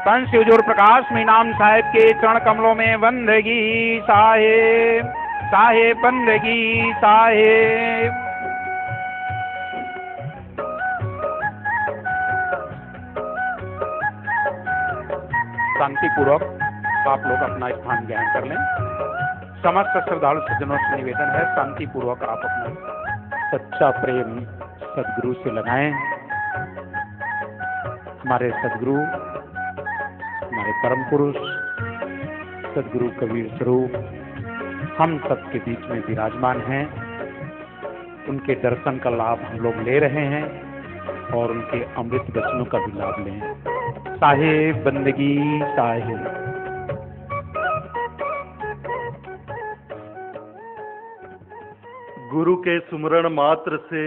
पंच हुजूर प्रकाश में नाम साहेब के चरण कमलों में बंदगी साहेब, साहेब बंदगी साहेब। शांतिपूर्वक आप लोग अपना स्थान ग्रहण कर लें। समस्त श्रद्धालु सज्जनों से निवेदन है, शांतिपूर्वक आप अपना सच्चा प्रेम सदगुरु से लगाएं। हमारे सदगुरु, हमारे परम पुरुष सदगुरु कबीर स्वरूप हम सबके बीच में विराजमान हैं। उनके दर्शन का लाभ हम लोग ले रहे हैं और उनके अमृत वचनों का भी लाभ लें। साहेब बंदगी साहेब। गुरु के सुमरण मात्र से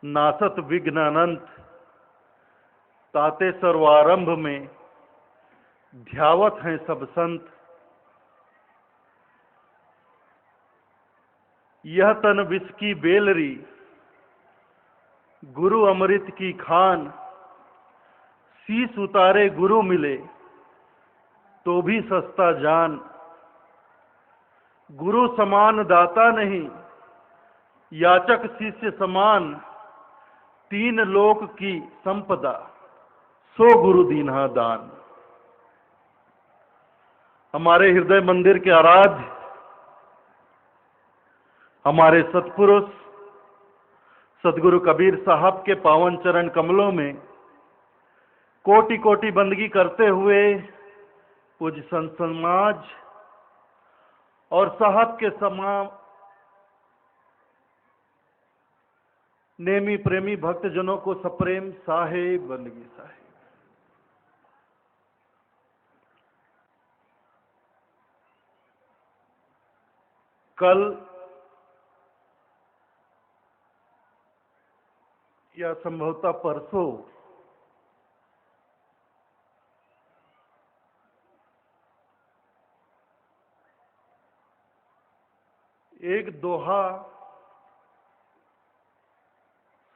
नासत विघ्न अनंत, ताते सर्वारंभ में ध्यावत हैं सब संत। यह तन विष की बेलरी, गुरु अमृत की खान। शीस उतारे गुरु मिले तो भी सस्ता जान। गुरु समान दाता नहीं, याचक शिष्य समान। तीन लोक की संपदा, सो गुरु दीन्हा दान। हमारे हृदय मंदिर के आराध्य, हमारे सतपुरुष सदगुरु कबीर साहब के पावन चरण कमलों में कोटि कोटि बंदगी करते हुए पूज्य संत समाज और साहब के नेमी प्रेमी भक्तजनों को सप्रेम साहेब बंदगी साहेब। कल या संभवतः परसों एक दोहा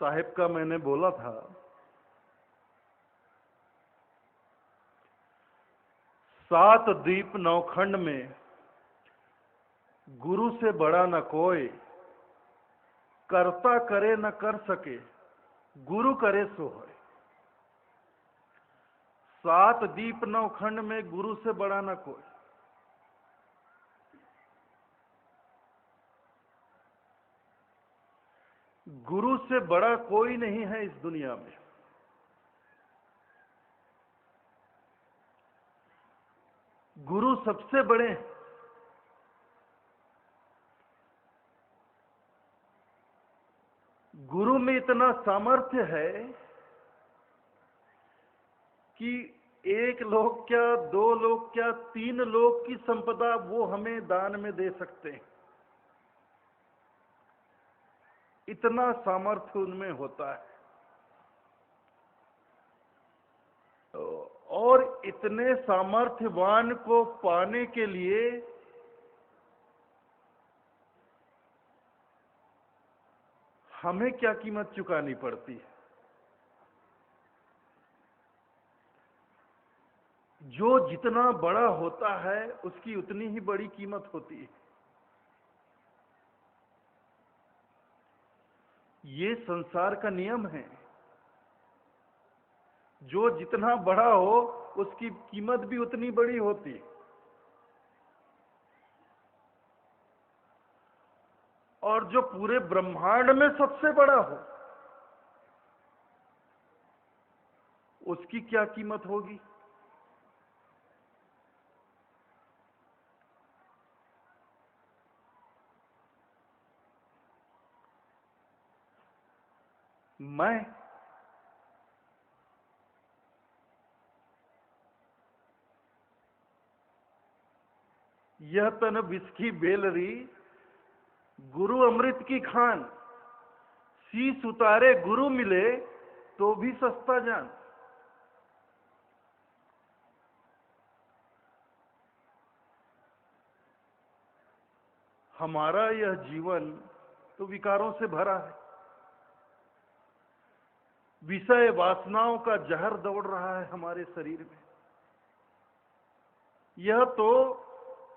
साहिब का मैंने बोला था। सात द्वीप नौखंड में गुरु से बड़ा न कोई। करता करे न कर सके, गुरु करे सो है। सात द्वीप नौखंड में गुरु से बड़ा न कोई। गुरु से बड़ा कोई नहीं है इस दुनिया में। गुरु सबसे बड़े हैं। गुरु में इतना सामर्थ्य है कि एक लोक क्या, दो लोक क्या, तीन लोक की संपदा वो हमें दान में दे सकते हैं। इतना सामर्थ्य उनमें होता है। और इतने सामर्थ्यवान को पाने के लिए हमें क्या कीमत चुकानी पड़ती है। जो जितना बड़ा होता है उसकी उतनी ही बड़ी कीमत होती है। ये संसार का नियम है। जो जितना बड़ा हो उसकी कीमत भी उतनी बड़ी होती है। और जो पूरे ब्रह्मांड में सबसे बड़ा हो उसकी क्या कीमत होगी। मैं यह तन विष की बेलरी, गुरु अमृत की खान। शीस उतारे गुरु मिले तो भी सस्ता जान। हमारा यह जीवन तो विकारों से भरा है। विषय वासनाओं का जहर दौड़ रहा है हमारे शरीर में। यह तो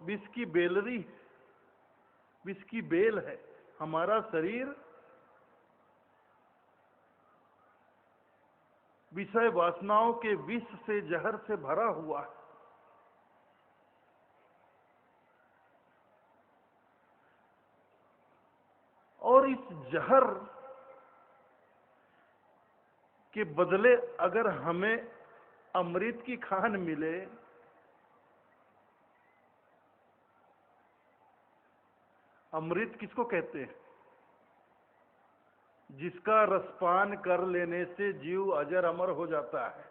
विष की बेलरी है, विष की बेल है। हमारा शरीर विषय वासनाओं के विष से, जहर से भरा हुआ है। और इस जहर के बदले अगर हमें अमृत की खान मिले, अमृत किसको कहते हैं? जिसका रसपान कर लेने से जीव अजर अमर हो जाता है।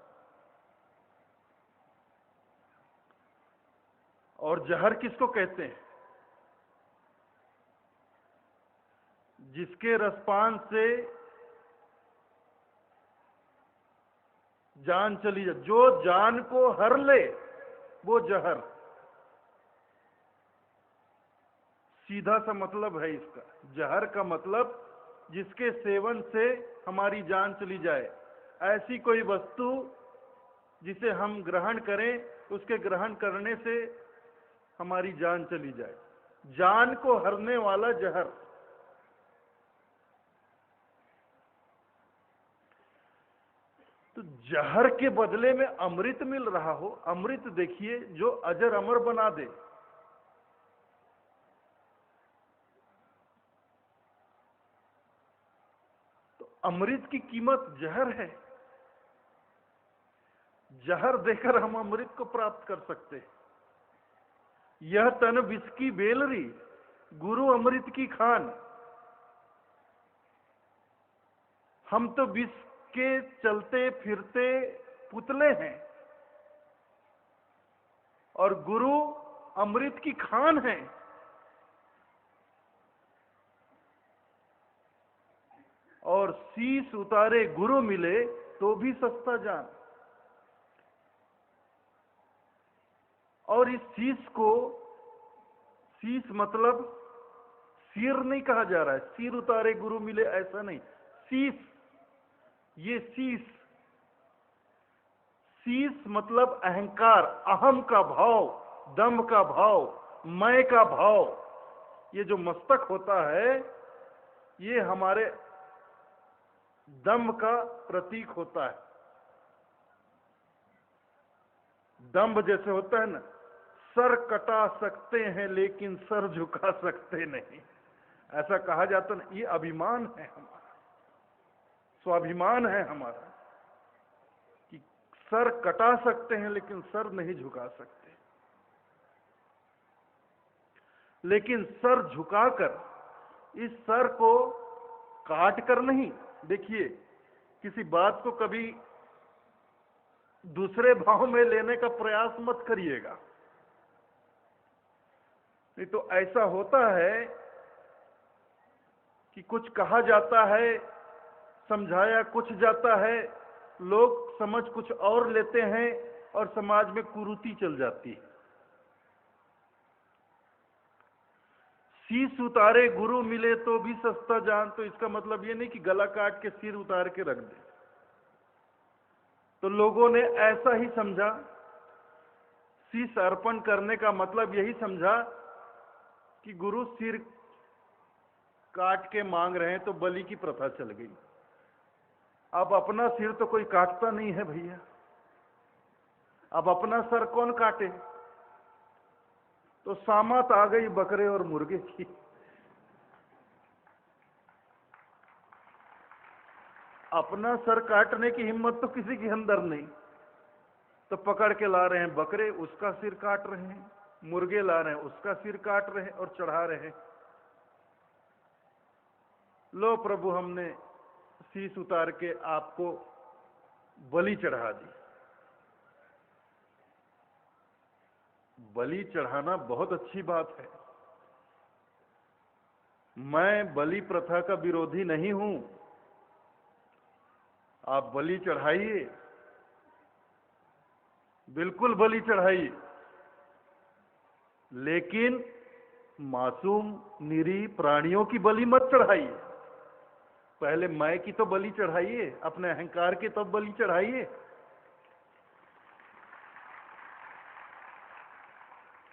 और जहर किसको कहते हैं? जिसके रसपान से जान चली जाए, जो जान को हर ले वो जहर। सीधा सा मतलब है इसका। जहर का मतलब जिसके सेवन से हमारी जान चली जाए। ऐसी कोई वस्तु जिसे हम ग्रहण करें, उसके ग्रहण करने से हमारी जान चली जाए। जान को हरने वाला जहर। तो जहर के बदले में अमृत मिल रहा हो, अमृत देखिए जो अजर अमर बना दे। तो अमृत की कीमत जहर है। जहर देकर हम अमृत को प्राप्त कर सकते हैं। यह तन विष की बेलरी, गुरु अमृत की खान। हम तो विष के चलते फिरते पुतले हैं और गुरु अमृत की खान है। और शीश उतारे गुरु मिले तो भी सस्ता जान। और इस शीश को, शीश मतलब सिर नहीं कहा जा रहा है, सिर उतारे गुरु मिले ऐसा नहीं। शीश, ये शीश, शीश मतलब अहंकार, अहम का भाव, दम्भ का भाव, मैं का भाव। ये जो मस्तक होता है ये हमारे दम्भ का प्रतीक होता है। दम्भ जैसे होता है ना, सर कटा सकते हैं लेकिन सर झुका सकते नहीं, ऐसा कहा जाता ना। ये अभिमान है हमारा, स्वाभिमान है हमारा कि सर कटा सकते हैं लेकिन सर नहीं झुका सकते। लेकिन सर झुकाकर, इस सर को काट कर नहीं। देखिए, किसी बात को कभी दूसरे भाव में लेने का प्रयास मत करिएगा, नहीं तो ऐसा होता है कि कुछ कहा जाता है, समझाया कुछ जाता है, लोग समझ कुछ और लेते हैं और समाज में कुरीति चल जाती है। शीश उतारे गुरु मिले तो भी सस्ता जान, तो इसका मतलब ये नहीं कि गला काट के सिर उतार के रख दे। तो लोगों ने ऐसा ही समझा, शीश अर्पण करने का मतलब यही समझा कि गुरु सिर काट के मांग रहे हैं तो बलि की प्रथा चल गई। अब अपना सिर तो कोई काटता नहीं है भैया, अब अपना सर कौन काटे? तो सामत आ गई बकरे और मुर्गे की। अपना सर काटने की हिम्मत तो किसी के अंदर नहीं, तो पकड़ के ला रहे हैं बकरे, उसका सिर काट रहे हैं, मुर्गे ला रहे हैं उसका सिर काट रहे हैं और चढ़ा रहे हैं। लो प्रभु, हमने शीश उतार के आपको बलि चढ़ा दी। बलि चढ़ाना बहुत अच्छी बात है। मैं बलि प्रथा का विरोधी नहीं हूं, आप बलि चढ़ाइए, बिल्कुल बलि चढ़ाइए, लेकिन मासूम निरीह प्राणियों की बलि मत चढ़ाइए। पहले मैं की तो बलि चढ़ाइए, अपने अहंकार की तो बलि चढ़ाइए।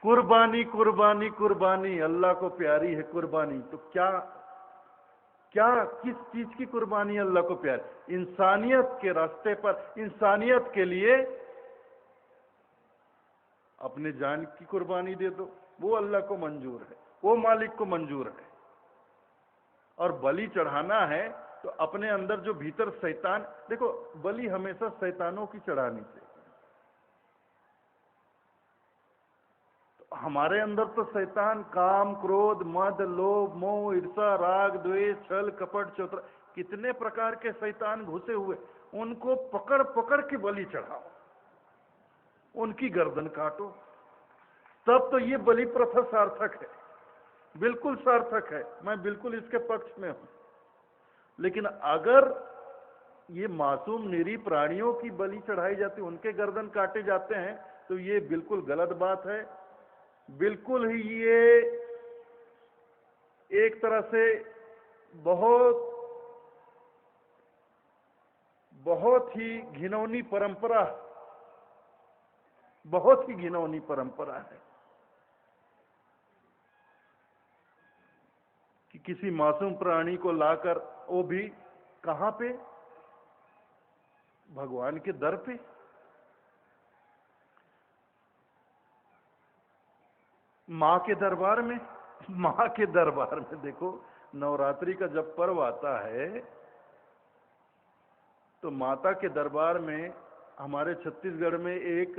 कुर्बानी कुर्बानी कुर्बानी, अल्लाह को प्यारी है कुर्बानी। तो क्या क्या किस चीज की कुर्बानी अल्लाह को प्यारी? इंसानियत के रास्ते पर, इंसानियत के लिए अपने जान की कुर्बानी दे दो, वो अल्लाह को मंजूर है, वो मालिक को मंजूर है। और बलि चढ़ाना है तो अपने अंदर जो भीतर शैतान, देखो बलि हमेशा शैतानों की चढ़ानी चाहिए। तो हमारे अंदर तो शैतान काम, क्रोध, मद, लोभ, मोह, ईर्षा, राग, द्वेष, छल, कपट, चौतरा, कितने प्रकार के शैतान घुसे हुए, उनको पकड़ पकड़ के बलि चढ़ाओ, उनकी गर्दन काटो, तब तो ये बलि प्रथा सार्थक है, बिल्कुल सार्थक है। मैं बिल्कुल इसके पक्ष में हूं। लेकिन अगर ये मासूम निरीह प्राणियों की बलि चढ़ाई जाती, उनके गर्दन काटे जाते हैं, तो ये बिल्कुल गलत बात है। बिल्कुल ही ये एक तरह से बहुत बहुत ही घिनौनी परंपरा, बहुत ही घिनौनी परंपरा है कि किसी मासूम प्राणी को लाकर, वो भी कहां पे? भगवान के दर पे। मां के दरबार में, मां के दरबार में। देखो नवरात्रि का जब पर्व आता है तो माता के दरबार में, हमारे छत्तीसगढ़ में एक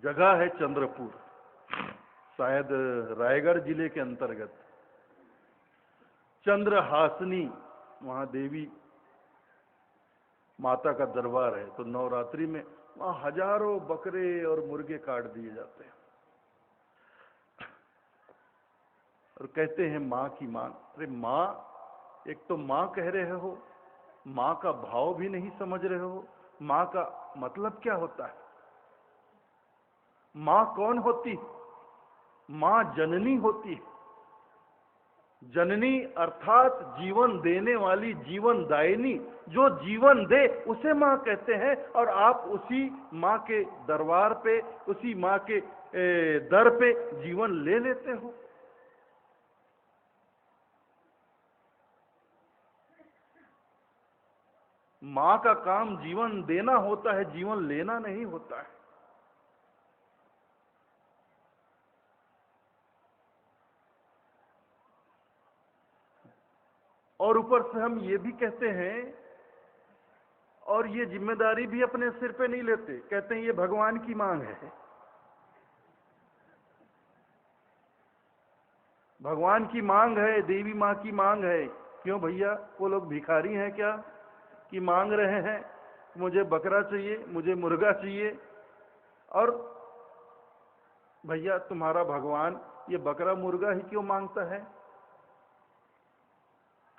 जगह है चंद्रपुर, शायद रायगढ़ जिले के अंतर्गत, चंद्रहासनी, वहां देवी माता का दरबार है। तो नवरात्रि में वहां हजारों बकरे और मुर्गे काट दिए जाते हैं और कहते हैं मां की मांग। अरे मां, एक तो मां कह रहे हो, मां का भाव भी नहीं समझ रहे हो। मां का मतलब क्या होता है? मां कौन होती? मां जननी होती है। जननी अर्थात जीवन देने वाली, जीवन दायिनी, जो जीवन दे उसे मां कहते हैं। और आप उसी मां के दरबार पे, उसी मां के दर पे जीवन ले लेते हो। मां का काम जीवन देना होता है, जीवन लेना नहीं होता है। और ऊपर से हम ये भी कहते हैं, और ये जिम्मेदारी भी अपने सिर पे नहीं लेते, कहते हैं ये भगवान की मांग है। भगवान की मांग है, देवी मां की मांग है। क्यों भैया, वो लोग भिखारी हैं क्या कि मांग रहे हैं मुझे बकरा चाहिए, मुझे मुर्गा चाहिए? और भैया तुम्हारा भगवान ये बकरा मुर्गा ही क्यों मांगता है?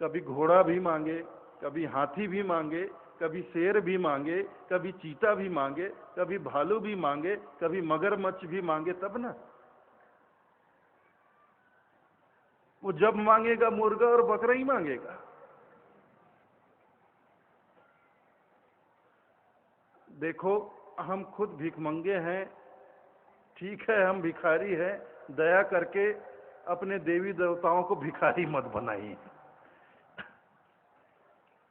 कभी घोड़ा भी मांगे, कभी हाथी भी मांगे, कभी शेर भी मांगे, कभी चीता भी मांगे, कभी भालू भी मांगे, कभी मगरमच्छ भी मांगे, तब ना। वो जब मांगेगा मुर्गा और बकरा ही मांगेगा। देखो हम खुद भिखमंगे हैं, ठीक है, हम भिखारी हैं, दया करके अपने देवी देवताओं को भिखारी मत बनाइए।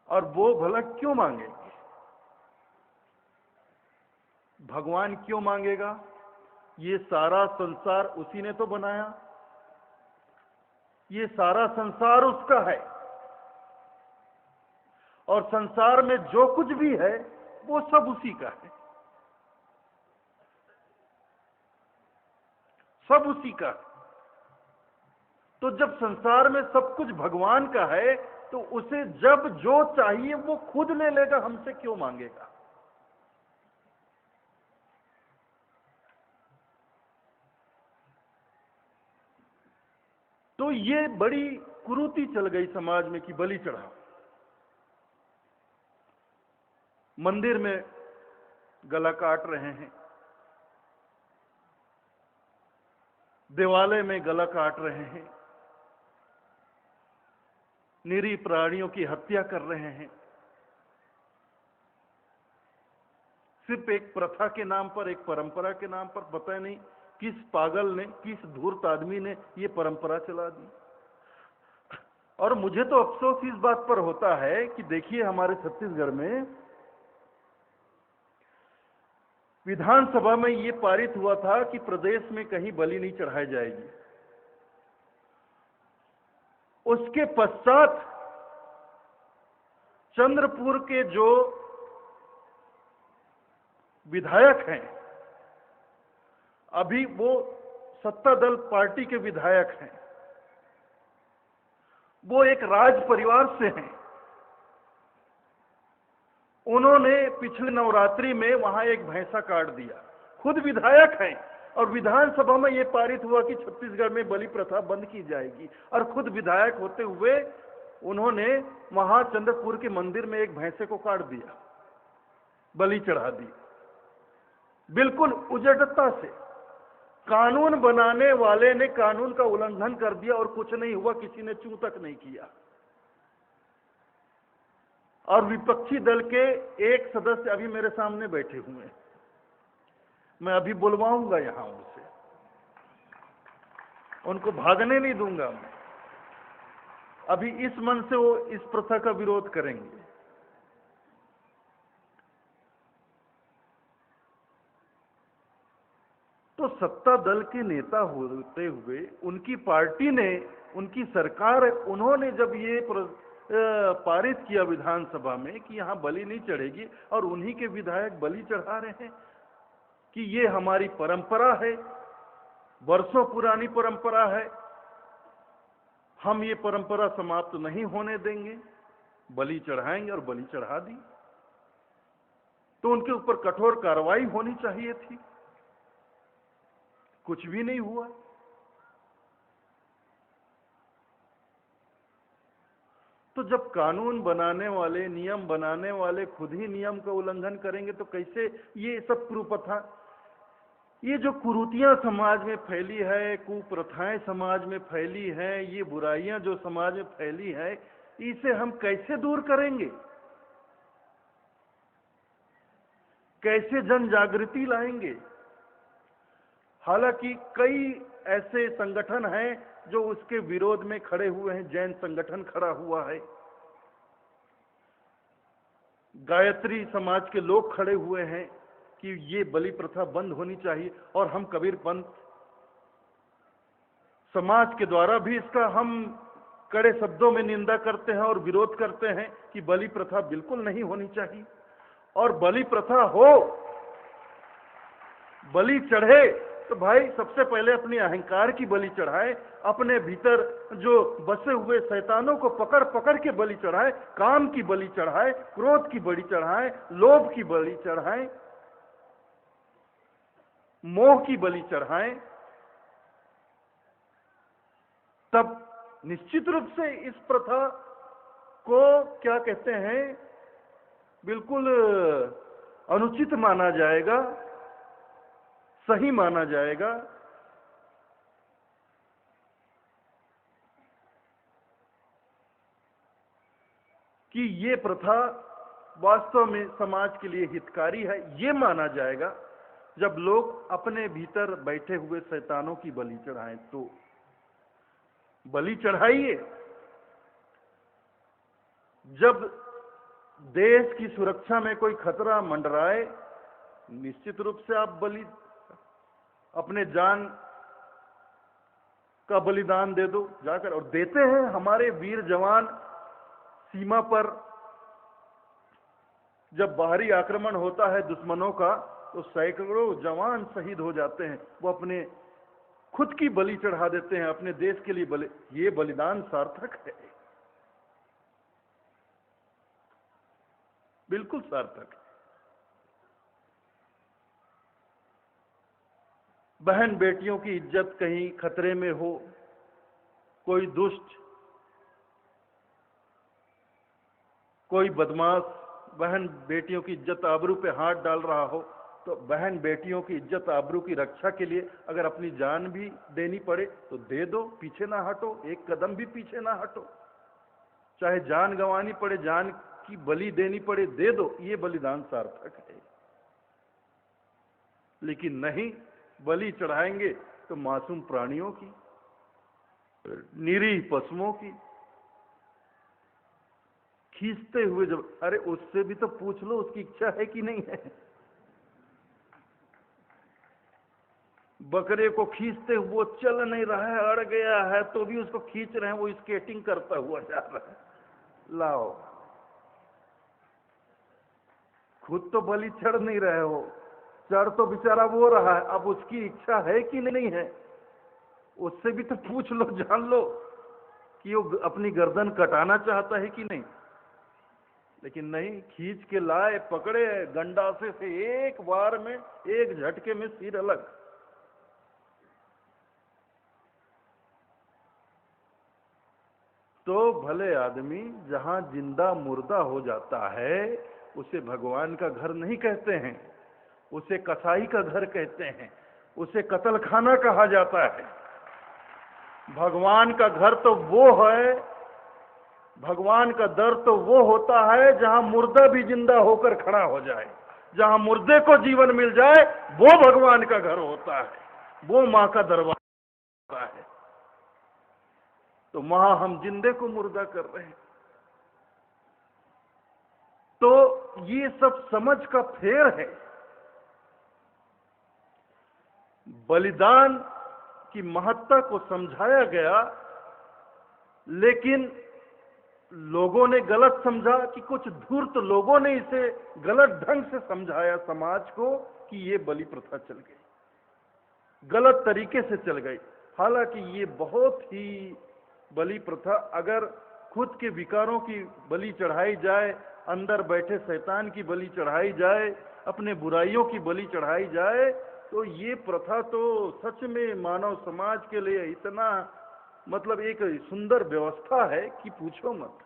और वो भला क्यों मांगेंगे? भगवान क्यों मांगेगा? ये सारा संसार उसी ने तो बनाया, ये सारा संसार उसका है। और संसार में जो कुछ भी है वो सब उसी का है, सब उसी का। तो जब संसार में सब कुछ भगवान का है, तो उसे जब जो चाहिए वो खुद ले लेगा, हमसे क्यों मांगेगा? तो ये बड़ी कुरीति चल गई समाज में कि बलि चढ़ाओ। मंदिर में गला काट रहे हैं, देवालय में गला काट रहे हैं, निरीह प्राणियों की हत्या कर रहे हैं। सिर्फ एक प्रथा के नाम पर, एक परंपरा के नाम पर, पता नहीं किस पागल ने, किस धूर्त आदमी ने ये परंपरा चला दी। और मुझे तो अफसोस इस बात पर होता है कि देखिए, हमारे छत्तीसगढ़ में विधानसभा में ये पारित हुआ था कि प्रदेश में कहीं बलि नहीं चढ़ाई जाएगी। उसके पश्चात चंद्रपुर के जो विधायक हैं, अभी वो सत्ता दल पार्टी के विधायक हैं, वो एक राज परिवार से हैं। उन्होंने पिछले नवरात्रि में वहां एक भैंसा काट दिया, खुद विधायक हैं, और विधानसभा में यह पारित हुआ कि छत्तीसगढ़ में बलि प्रथा बंद की जाएगी। और खुद विधायक होते हुए उन्होंने वहां चंद्रपुर के मंदिर में एक भैंसे को काट दिया, बलि चढ़ा दी, बिल्कुल उजड़ता से। कानून बनाने वाले ने कानून का उल्लंघन कर दिया और कुछ नहीं हुआ, किसी ने चूं तक नहीं किया। और विपक्षी दल के एक सदस्य अभी मेरे सामने बैठे हुए हैं, मैं अभी बुलवाऊंगा यहां उनसे, उनको भागने नहीं दूंगा मैं। अभी इस मन से वो इस प्रथा का विरोध करेंगे। तो सत्ता दल के नेता होते हुए उनकी पार्टी ने, उनकी सरकार, उन्होंने जब ये पारित किया विधानसभा में कि यहां बलि नहीं चढ़ेगी, और उन्हीं के विधायक बलि चढ़ा रहे हैं कि ये हमारी परंपरा है, वर्षों पुरानी परंपरा है, हम ये परंपरा समाप्त नहीं होने देंगे, बलि चढ़ाएंगे, और बलि चढ़ा दी। तो उनके ऊपर कठोर कार्रवाई होनी चाहिए थी, कुछ भी नहीं हुआ। तो जब कानून बनाने वाले, नियम बनाने वाले खुद ही नियम का उल्लंघन करेंगे तो कैसे ये सब कुप्रथा, ये जो कुरीतियां समाज में फैली है, कुप्रथाएं समाज में फैली है, ये बुराइयां जो समाज में फैली है, इसे हम कैसे दूर करेंगे? कैसे जन जागृति लाएंगे? हालांकि कई ऐसे संगठन हैं जो उसके विरोध में खड़े हुए हैं। जैन संगठन खड़ा हुआ है, गायत्री समाज के लोग खड़े हुए हैं कि ये बलि प्रथा बंद होनी चाहिए, और हम कबीर पंथ समाज के द्वारा भी इसका हम कड़े शब्दों में निंदा करते हैं और विरोध करते हैं कि बलि प्रथा बिल्कुल नहीं होनी चाहिए। और बलि प्रथा हो, बलि चढ़े, तो भाई सबसे पहले अपने अहंकार की बलि चढ़ाए, अपने भीतर जो बसे हुए शैतानों को पकड़ पकड़ के बलि चढ़ाए, काम की बलि चढ़ाए, क्रोध की बलि चढ़ाए, लोभ की बलि चढ़ाए, मोह की बलि चढ़ाए। तब निश्चित रूप से इस प्रथा को क्या कहते हैं, बिल्कुल अनुचित माना जाएगा, सही माना जाएगा। कि ये प्रथा वास्तव में समाज के लिए हितकारी है, ये माना जाएगा जब लोग अपने भीतर बैठे हुए शैतानों की बलि चढ़ाएं। तो बलि चढ़ाइए। जब देश की सुरक्षा में कोई खतरा मंडराए, निश्चित रूप से आप अपने जान का बलिदान दे दो जाकर, और देते हैं। हमारे वीर जवान सीमा पर जब बाहरी आक्रमण होता है दुश्मनों का, तो सैकड़ों जवान शहीद हो जाते हैं। वो अपने खुद की बलि चढ़ा देते हैं अपने देश के लिए। ये बलिदान सार्थक है, बिल्कुल सार्थक है। बहन बेटियों की इज्जत कहीं खतरे में हो, कोई दुष्ट, कोई बदमाश बहन बेटियों की इज्जत आबरू पे हाथ डाल रहा हो, तो बहन बेटियों की इज्जत आबरू की रक्षा के लिए अगर अपनी जान भी देनी पड़े तो दे दो, पीछे ना हटो, एक कदम भी पीछे ना हटो। चाहे जान गंवानी पड़े, जान की बलि देनी पड़े, दे दो, ये बलिदान सार्थक है। लेकिन नहीं, बलि चढ़ाएंगे तो मासूम प्राणियों की, निरीह पशुओं की, खींचते हुए जब, अरे उससे भी तो पूछ लो उसकी इच्छा है कि नहीं है। बकरे को खींचते हुए वो चल नहीं रहा है, अड़ गया है, तो भी उसको खींच रहे हैं, वो स्केटिंग करता हुआ जा रहा है। लाओ, खुद तो बलि चढ़ नहीं रहे हो, चढ़ तो बेचारा वो रहा है, अब उसकी इच्छा है कि नहीं है, उससे भी तो पूछ लो, जान लो कि वो अपनी गर्दन कटाना चाहता है कि नहीं। लेकिन नहीं, खींच के लाए, पकड़े, गंडासे से एक बार में, एक झटके में सिर अलग। तो भले आदमी जहां जिंदा मुर्दा हो जाता है उसे भगवान का घर नहीं कहते हैं, उसे कसाई का घर कहते हैं, उसे कत्लखाना कहा जाता है। भगवान का घर तो वो है, भगवान का दर तो वो होता है जहां मुर्दा भी जिंदा होकर खड़ा हो जाए, जहां मुर्दे को जीवन मिल जाए, वो भगवान का घर होता है, वो मां का दरबार होता है। तो वहां हम जिंदे को मुर्दा कर रहे हैं। तो ये सब समझ का फेर है। बलिदान की महत्ता को समझाया गया, लेकिन लोगों ने गलत समझा, कि कुछ धूर्त लोगों ने इसे गलत ढंग से समझाया समाज को, कि ये बलि प्रथा चल गई, गलत तरीके से चल गई। हालांकि ये बहुत ही, बलि प्रथा अगर खुद के विकारों की बलि चढ़ाई जाए, अंदर बैठे शैतान की बलि चढ़ाई जाए, अपने बुराइयों की बलि चढ़ाई जाए, तो ये प्रथा तो सच में मानव समाज के लिए इतना, मतलब एक सुंदर व्यवस्था है कि पूछो मत।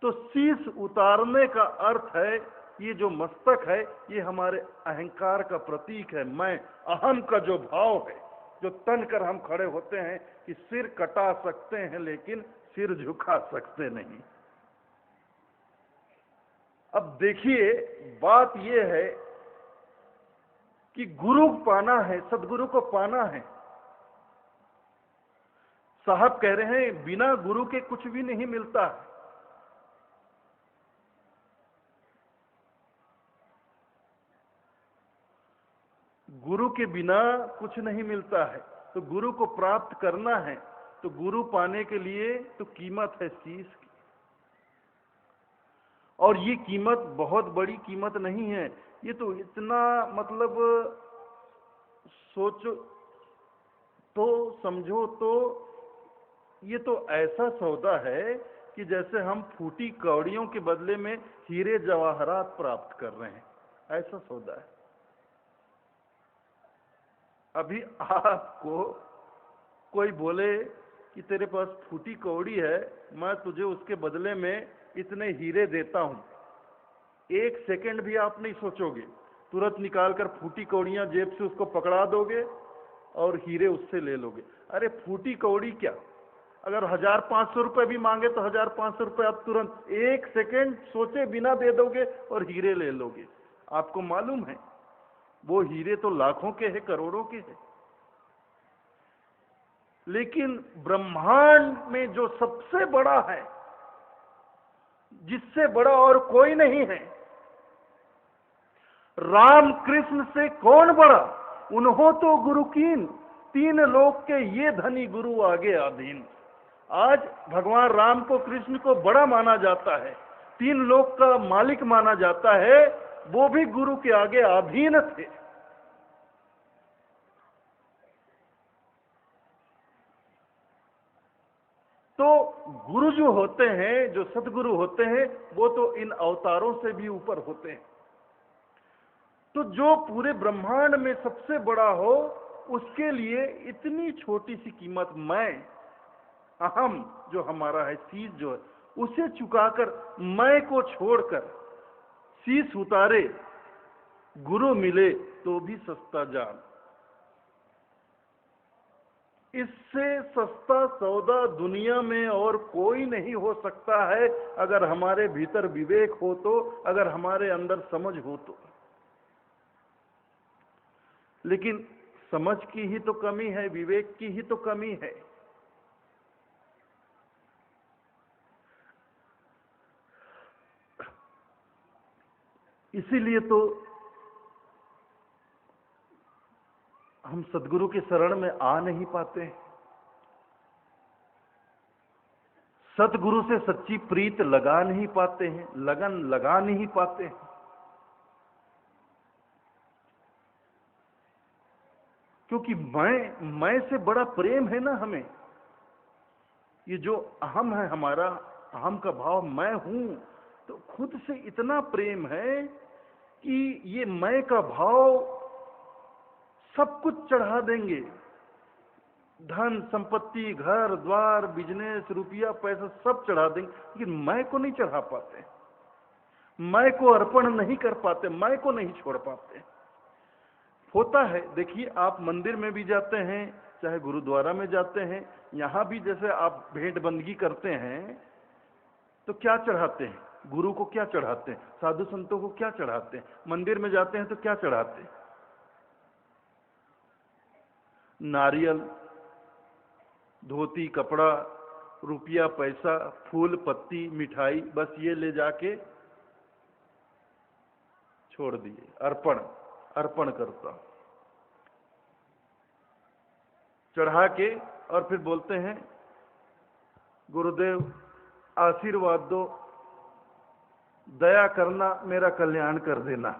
तो शीश उतारने का अर्थ है, ये जो मस्तक है, ये हमारे अहंकार का प्रतीक है। मैं, अहम का जो भाव है, जो तन कर हम खड़े होते हैं कि सिर कटा सकते हैं लेकिन सिर झुका सकते नहीं। अब देखिए, बात यह है कि गुरु पाना है, सदगुरु को पाना है। साहब कह रहे हैं बिना गुरु के कुछ भी नहीं मिलता है। गुरु के बिना कुछ नहीं मिलता है। तो गुरु को प्राप्त करना है, तो गुरु पाने के लिए तो कीमत है शीश की। और ये कीमत बहुत बड़ी कीमत नहीं है, ये तो इतना, मतलब सोचो तो, समझो तो, ये तो ऐसा सौदा है कि जैसे हम फूटी कौड़ियों के बदले में हीरे जवाहरात प्राप्त कर रहे हैं, ऐसा सौदा है। अभी आपको कोई बोले कि तेरे पास फूटी कौड़ी है, मैं तुझे उसके बदले में इतने हीरे देता हूं, एक सेकंड भी आप नहीं सोचोगे, तुरंत निकालकर फूटी कौड़ियां जेब से उसको पकड़ा दोगे और हीरे उससे ले लोगे। अरे फूटी कौड़ी क्या, अगर 1500 रुपए भी मांगे तो 1500 रुपए आप तुरंत एक सेकंड सोचे बिना दे दोगे और हीरे ले लोगे। आपको मालूम है वो हीरे तो लाखों के हैं, करोड़ों के हैं। लेकिन ब्रह्मांड में जो सबसे बड़ा है, जिससे बड़ा और कोई नहीं है, राम कृष्ण से कौन बड़ा, उन्हों तो गुरु कीन, तीन लोक के ये धनी गुरु आगे अधीन। आज भगवान राम को, कृष्ण को बड़ा माना जाता है, तीन लोक का मालिक माना जाता है, वो भी गुरु के आगे अधीन थे। तो गुरु जो होते हैं, जो सतगुरु होते हैं, वो तो इन अवतारों से भी ऊपर होते हैं। तो जो पूरे ब्रह्मांड में सबसे बड़ा हो, उसके लिए इतनी छोटी सी कीमत, मैं, अहम जो हमारा है, शीश जो है, उसे चुकाकर, मैं को छोड़कर शीश उतारे, गुरु मिले तो भी सस्ता जान। इससे सस्ता सौदा दुनिया में और कोई नहीं हो सकता है, अगर हमारे भीतर विवेक हो तो, अगर हमारे अंदर समझ हो तो। लेकिन समझ की ही तो कमी है, विवेक की ही तो कमी है। इसीलिए तो हम सदगुरु के शरण में आ नहीं पाते, सतगुरु से सच्ची प्रीत लगा नहीं पाते हैं, लगन लगा नहीं पाते हैं। क्योंकि मैं से बड़ा प्रेम है ना हमें। ये जो अहम है हमारा, अहम का भाव मैं हूं, तो खुद से इतना प्रेम है कि ये मैं का भाव सब कुछ चढ़ा देंगे, धन संपत्ति, घर द्वार, बिजनेस, रुपया पैसा सब चढ़ा देंगे, लेकिन मैं को नहीं चढ़ा पाते, मैं को अर्पण नहीं कर पाते, मैं को नहीं छोड़ पाते। होता है, देखिए आप मंदिर में भी जाते हैं, चाहे गुरुद्वारा में जाते हैं, यहां भी जैसे आप भेंट बंदगी करते हैं तो क्या चढ़ाते हैं? गुरु को क्या चढ़ाते हैं? साधु संतों को क्या चढ़ाते हैं? मंदिर में जाते हैं तो क्या चढ़ाते हैं? नारियल, धोती, कपड़ा, रुपया पैसा, फूल पत्ती, मिठाई, बस ये ले जाके छोड़ दिए, अर्पण अर्पण करता, चढ़ा के, और फिर बोलते हैं गुरुदेव आशीर्वाद दो, दया करना, मेरा कल्याण कर देना।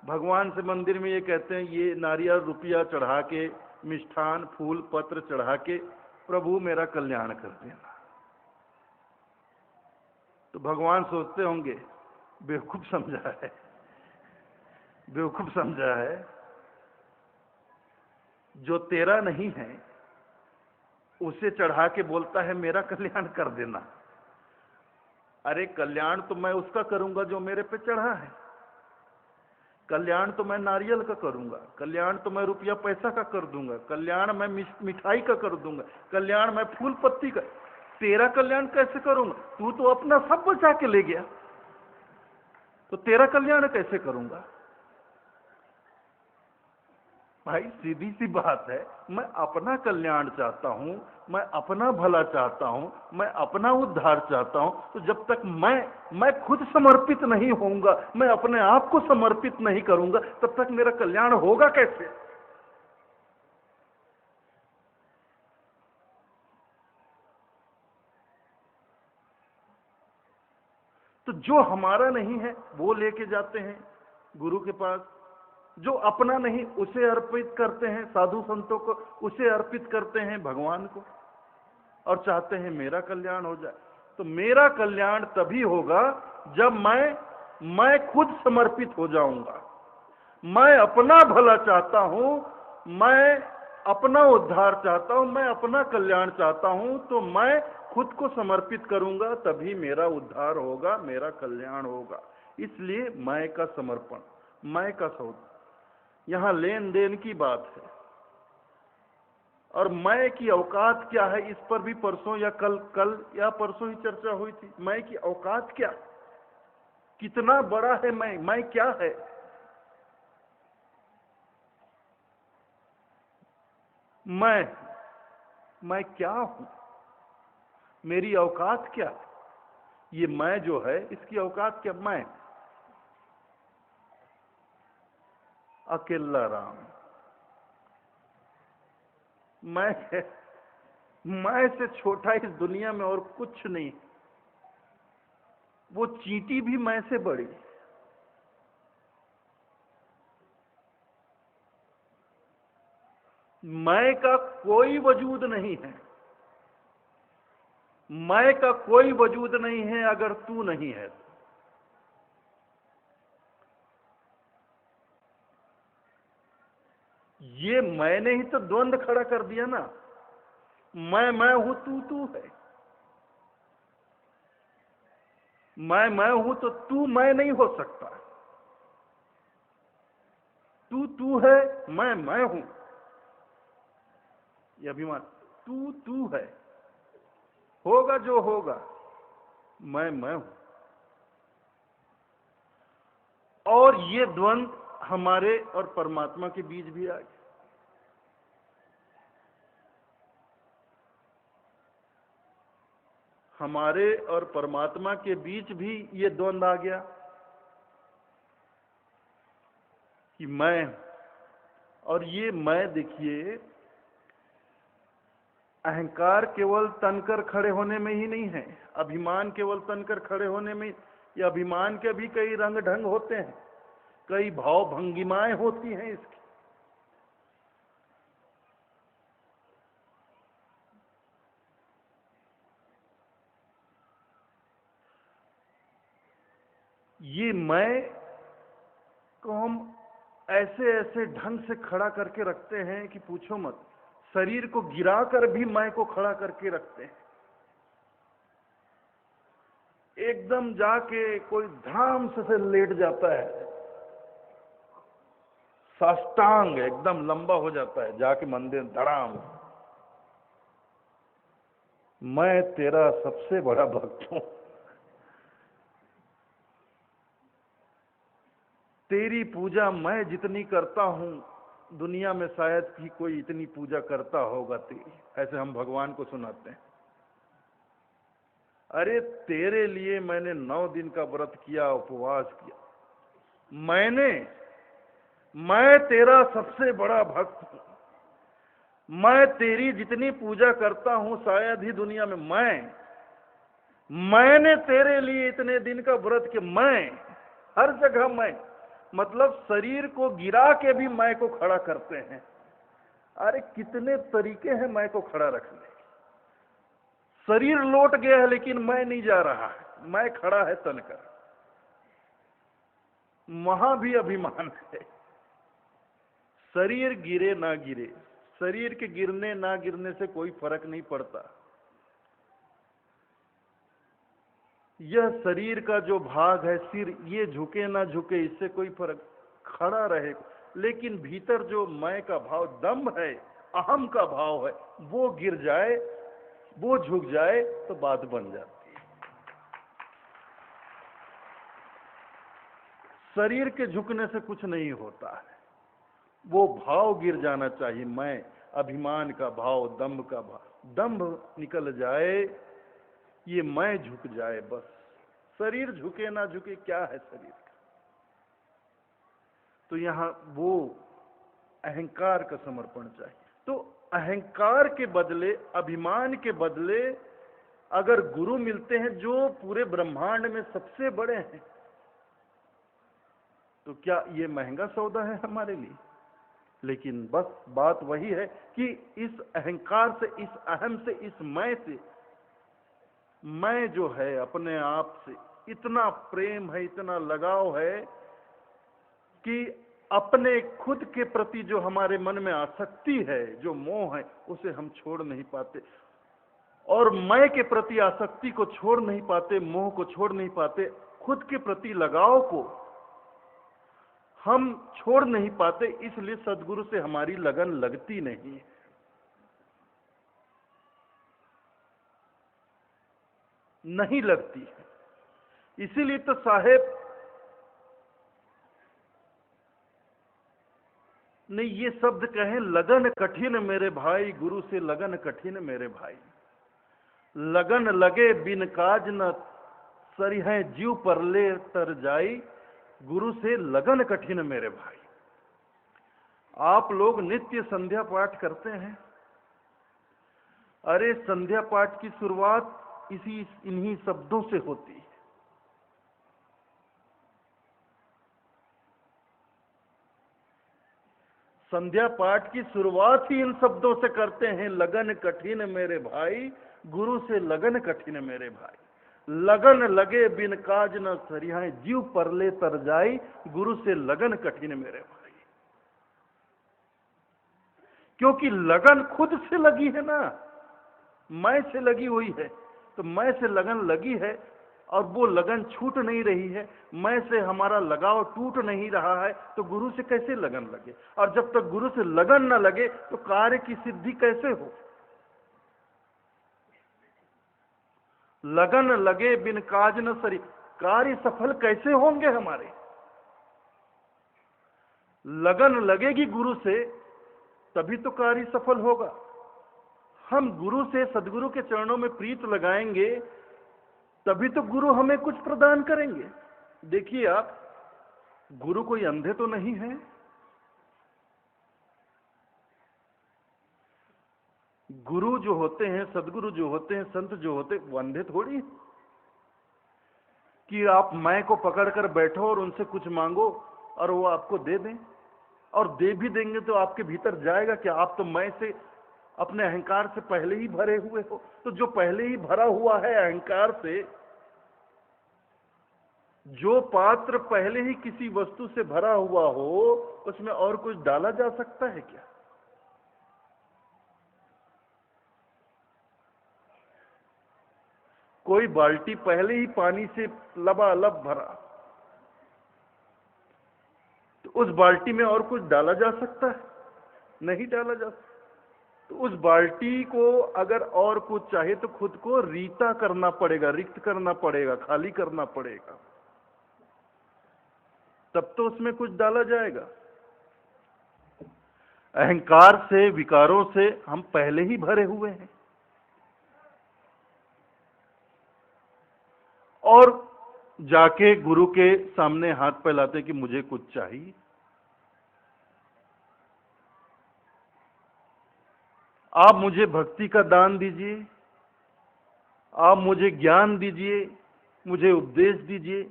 भगवान से मंदिर में ये कहते हैं, ये नारियल रुपया चढ़ा के, मिष्ठान फूल पत्र चढ़ा के, प्रभु मेरा कल्याण कर देना। तो भगवान सोचते होंगे बेवकूफ समझा है, बेवकूफ समझा है, जो तेरा नहीं है उसे चढ़ा के बोलता है मेरा कल्याण कर देना। अरे कल्याण तो मैं उसका करूंगा जो मेरे पे चढ़ा है, कल्याण तो मैं नारियल का करूंगा, कल्याण तो मैं रुपया पैसा का कर दूंगा, कल्याण मैं मिठाई का कर दूंगा, कल्याण मैं फूल पत्ती का। तेरा कल्याण कैसे करूंगा? तू तो अपना सब बचा के ले गया, तो तेरा कल्याण कैसे करूंगा? भाई सीधी सी बात है, मैं अपना कल्याण चाहता हूं, मैं अपना भला चाहता हूं, मैं अपना उद्धार चाहता हूं। तो जब तक मैं खुद समर्पित नहीं होऊंगा, मैं अपने आप को समर्पित नहीं करूंगा, तब तक मेरा कल्याण होगा कैसे? तो जो हमारा नहीं है वो लेके जाते हैं गुरु के पास, जो अपना नहीं उसे अर्पित करते हैं साधु संतों को, उसे अर्पित करते हैं भगवान को, और चाहते हैं मेरा कल्याण हो जाए। तो मेरा कल्याण तभी होगा जब मैं खुद समर्पित हो जाऊंगा। मैं अपना भला चाहता हूं, मैं अपना उद्धार चाहता हूं, मैं अपना कल्याण चाहता हूं, तो मैं खुद को समर्पित करूंगा, तभी मेरा उद्धार होगा, मेरा कल्याण होगा। इसलिए मैं का समर्पण, मैं का सौदा, यहां लेन देन की बात है। और मैं की औकात क्या है, इस पर भी परसों या कल या परसों ही चर्चा हुई थी। मैं की औकात क्या, कितना बड़ा है मैं क्या है? मैं क्या हूं, मेरी औकात क्या? ये मैं जो है इसकी औकात क्या? मैं अकेला राम, मैं से छोटा इस दुनिया में और कुछ नहीं। वो चींटी भी मैं से बड़ी। मैं का कोई वजूद नहीं है, मैं का कोई वजूद नहीं है अगर तू नहीं है। ये मैंने ही तो द्वंद खड़ा कर दिया ना, मैं हूं, तू है। मैं हूं तो तू मैं नहीं हो सकता। तू है, मैं हूं। ये अभिमान। तू है, होगा जो होगा, मैं हूं। और ये द्वंद हमारे और परमात्मा के बीच भी आ गया। हमारे और परमात्मा के बीच भी ये द्वंद आ गया कि मैं, और ये मैं देखिए, अहंकार केवल तनकर खड़े होने में ही नहीं है, अभिमान केवल तनकर खड़े होने में, ये अभिमान के भी कई रंग ढंग होते हैं, कई भाव भंगिमाएं होती हैं इसकी। ये मैं को हम ऐसे ऐसे ढंग से खड़ा करके रखते हैं कि पूछो मत। शरीर को गिराकर भी मैं को खड़ा करके रखते हैं। एकदम जाके कोई धाम से लेट जाता है, साष्टांग एकदम लंबा हो जाता है, जाके मंदिर धड़ाम, मैं तेरा सबसे बड़ा भक्त हूं, तेरी पूजा मैं जितनी करता हूं दुनिया में शायद ही कोई इतनी पूजा करता होगा तेरी। ऐसे हम भगवान को सुनाते हैं। अरे तेरे लिए मैंने 9 दिन का व्रत किया, उपवास किया, मैं तेरा सबसे बड़ा भक्त हूं, मैं तेरी जितनी पूजा करता हूं शायद ही दुनिया में मैंने तेरे लिए इतने दिन का व्रत किया, मैं हर जगह मैं, मतलब शरीर को गिरा के भी मैं को खड़ा करते हैं। अरे कितने तरीके हैं मैं को खड़ा रखने। शरीर लौट गया है लेकिन मैं नहीं जा रहा है, मैं खड़ा है तनकर। वहां भी अभिमान है। शरीर गिरे ना गिरे, शरीर के गिरने ना गिरने से कोई फर्क नहीं पड़ता। यह शरीर का जो भाग है सिर, ये झुके ना झुके इससे कोई फर्क, खड़ा रहे। लेकिन भीतर जो मैं का भाव, दम्भ है, अहम का भाव है, वो गिर जाए, वो झुक जाए तो बात बन जाती है। शरीर के झुकने से कुछ नहीं होता है, वो भाव गिर जाना चाहिए। मैं, अभिमान का भाव, दम्भ का भाव, दम्भ निकल जाए, ये मैं झुक जाए बस। शरीर झुके ना झुके क्या है शरीर का। तो यहां वो अहंकार का समर्पण चाहिए। तो अहंकार के बदले, अभिमान के बदले अगर गुरु मिलते हैं जो पूरे ब्रह्मांड में सबसे बड़े हैं, तो क्या ये महंगा सौदा है हमारे लिए? लेकिन बस बात वही है कि इस अहंकार से, इस अहम से, इस मैं से, मैं जो है अपने आप से इतना प्रेम है, इतना लगाव है कि अपने खुद के प्रति जो हमारे मन में आसक्ति है, जो मोह है, उसे हम छोड़ नहीं पाते। और मैं के प्रति आसक्ति को छोड़ नहीं पाते, मोह को छोड़ नहीं पाते, खुद के प्रति लगाव को हम छोड़ नहीं पाते। इसलिए सदगुरु से हमारी लगन लगती नहीं है। नहीं लगती है। इसीलिए तो साहेब ने ये शब्द कहे, लगन कठिन मेरे भाई, गुरु से लगन कठिन मेरे भाई। लगन लगे बिन काज न सरिहै, जीव परले तर जाई, गुरु से लगन कठिन मेरे भाई। आप लोग नित्य संध्या पाठ करते हैं। अरे संध्या पाठ की शुरुआत इन्हीं शब्दों से होती है। संध्या पाठ की शुरुआत ही इन शब्दों से करते हैं, लगन कठिन मेरे भाई, गुरु से लगन कठिन मेरे भाई। लगन लगे बिन काज न सरिहाए, जीव परले तर जाई, गुरु से लगन कठिन मेरे भाई। क्योंकि लगन खुद से लगी है ना, मैं से लगी हुई है। तो मैं से लगन लगी है और वो लगन छूट नहीं रही है, मैं से हमारा लगाव टूट नहीं रहा है, तो गुरु से कैसे लगन लगे? और जब तक गुरु से लगन न लगे तो कार्य की सिद्धि कैसे हो? लगन लगे बिन काज न सरी। कार्य सफल कैसे होंगे हमारे? लगन लगेगी गुरु से तभी तो कार्य सफल होगा। हम गुरु से, सदगुरु के चरणों में प्रीत लगाएंगे तभी तो गुरु हमें कुछ प्रदान करेंगे। देखिए आप, गुरु कोई अंधे तो नहीं है। गुरु जो होते हैं, सदगुरु जो होते हैं, संत जो होते हैं, वो अंधे थोड़ी कि आप मैं को पकड़कर बैठो और उनसे कुछ मांगो और वो आपको दे दें। और दे भी देंगे तो आपके भीतर जाएगा क्या? आप तो मैं से, अपने अहंकार से पहले ही भरे हुए हो। तो जो पहले ही भरा हुआ है अहंकार से, जो पात्र पहले ही किसी वस्तु से भरा हुआ हो, उसमें और कुछ डाला जा सकता है क्या? कोई बाल्टी पहले ही पानी से लबालब भरा, तो उस बाल्टी में और कुछ डाला जा सकता है? नहीं डाला जा सकता। तो उस बाल्टी को अगर और कुछ चाहिए तो खुद को रीता करना पड़ेगा, रिक्त करना पड़ेगा, खाली करना पड़ेगा, तब तो उसमें कुछ डाला जाएगा। अहंकार से, विकारों से हम पहले ही भरे हुए हैं। और जाके गुरु के सामने हाथ फैलाते कि मुझे कुछ चाहिए। आप मुझे भक्ति का दान दीजिए, आप मुझे ज्ञान दीजिए, मुझे उपदेश दीजिए।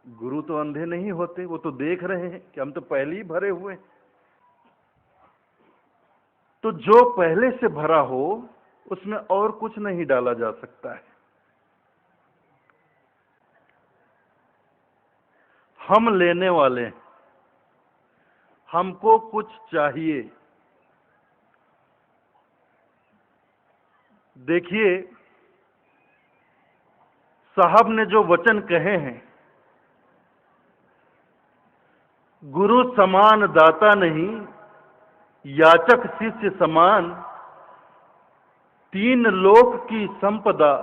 गुरु तो अंधे नहीं होते, वो तो देख रहे हैं कि हम तो पहले ही भरे हुए हैं। तो जो पहले से भरा हो उसमें और कुछ नहीं डाला जा सकता है। हम लेने वाले हैं, हमको कुछ चाहिए। देखिए, साहब ने जो वचन कहे हैं, गुरु समान दाता नहीं, याचक शिष्य समान, तीन लोक की संपदा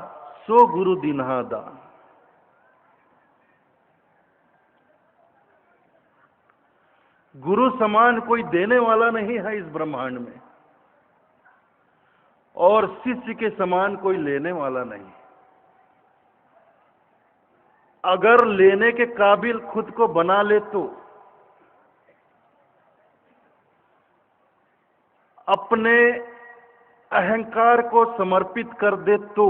सो गुरु दीन्हा दान। गुरु समान कोई देने वाला नहीं है इस ब्रह्मांड में, और शिष्य के समान कोई लेने वाला नहीं। अगर लेने के काबिल खुद को बना ले तो, अपने अहंकार को समर्पित कर दे तो,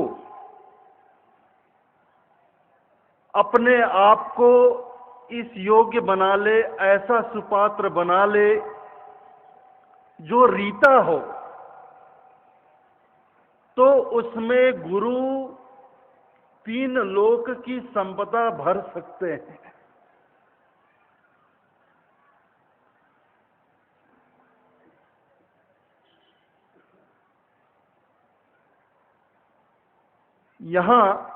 अपने आप को इस योग्य बना ले, ऐसा सुपात्र बना ले जो रीता हो, तो उसमें गुरु तीन लोक की संपदा भर सकते हैं। यहां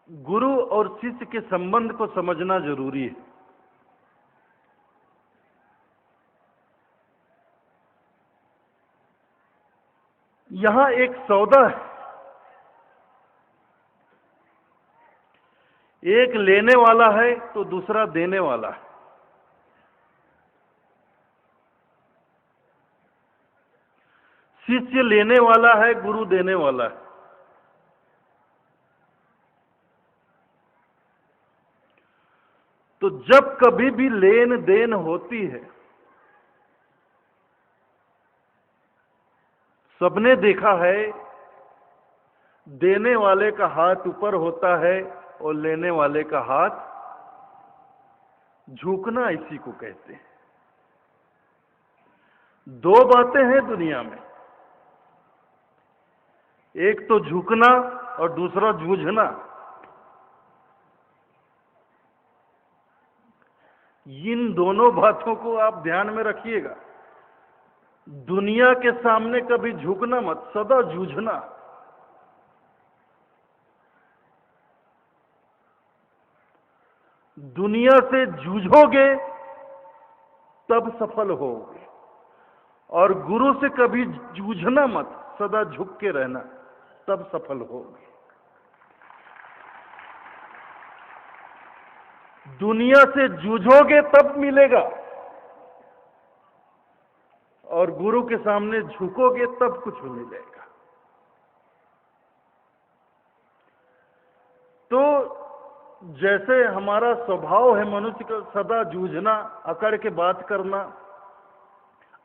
गुरु और शिष्य के संबंध को समझना जरूरी है। यहां एक सौदा है, एक लेने वाला है तो दूसरा देने वाला है। शिष्य लेने वाला है, गुरु देने वाला है। तो जब कभी भी लेन देन होती है, सबने देखा है, देने वाले का हाथ ऊपर होता है और लेने वाले का हाथ झुकना, इसी को कहते हैं। दो बातें हैं दुनिया में, एक तो झुकना और दूसरा जूझना। इन दोनों बातों को आप ध्यान में रखिएगा। दुनिया के सामने कभी झुकना मत, सदा जूझना। दुनिया से जूझोगे तब सफल होगे, और गुरु से कभी जूझना मत, सदा झुक के रहना। तब सफल होगे। दुनिया से जूझोगे तब मिलेगा, और गुरु के सामने झुकोगे तब कुछ मिलेगा। तो जैसे हमारा स्वभाव है मनुष्य का सदा जूझना, अकड़ के बात करना,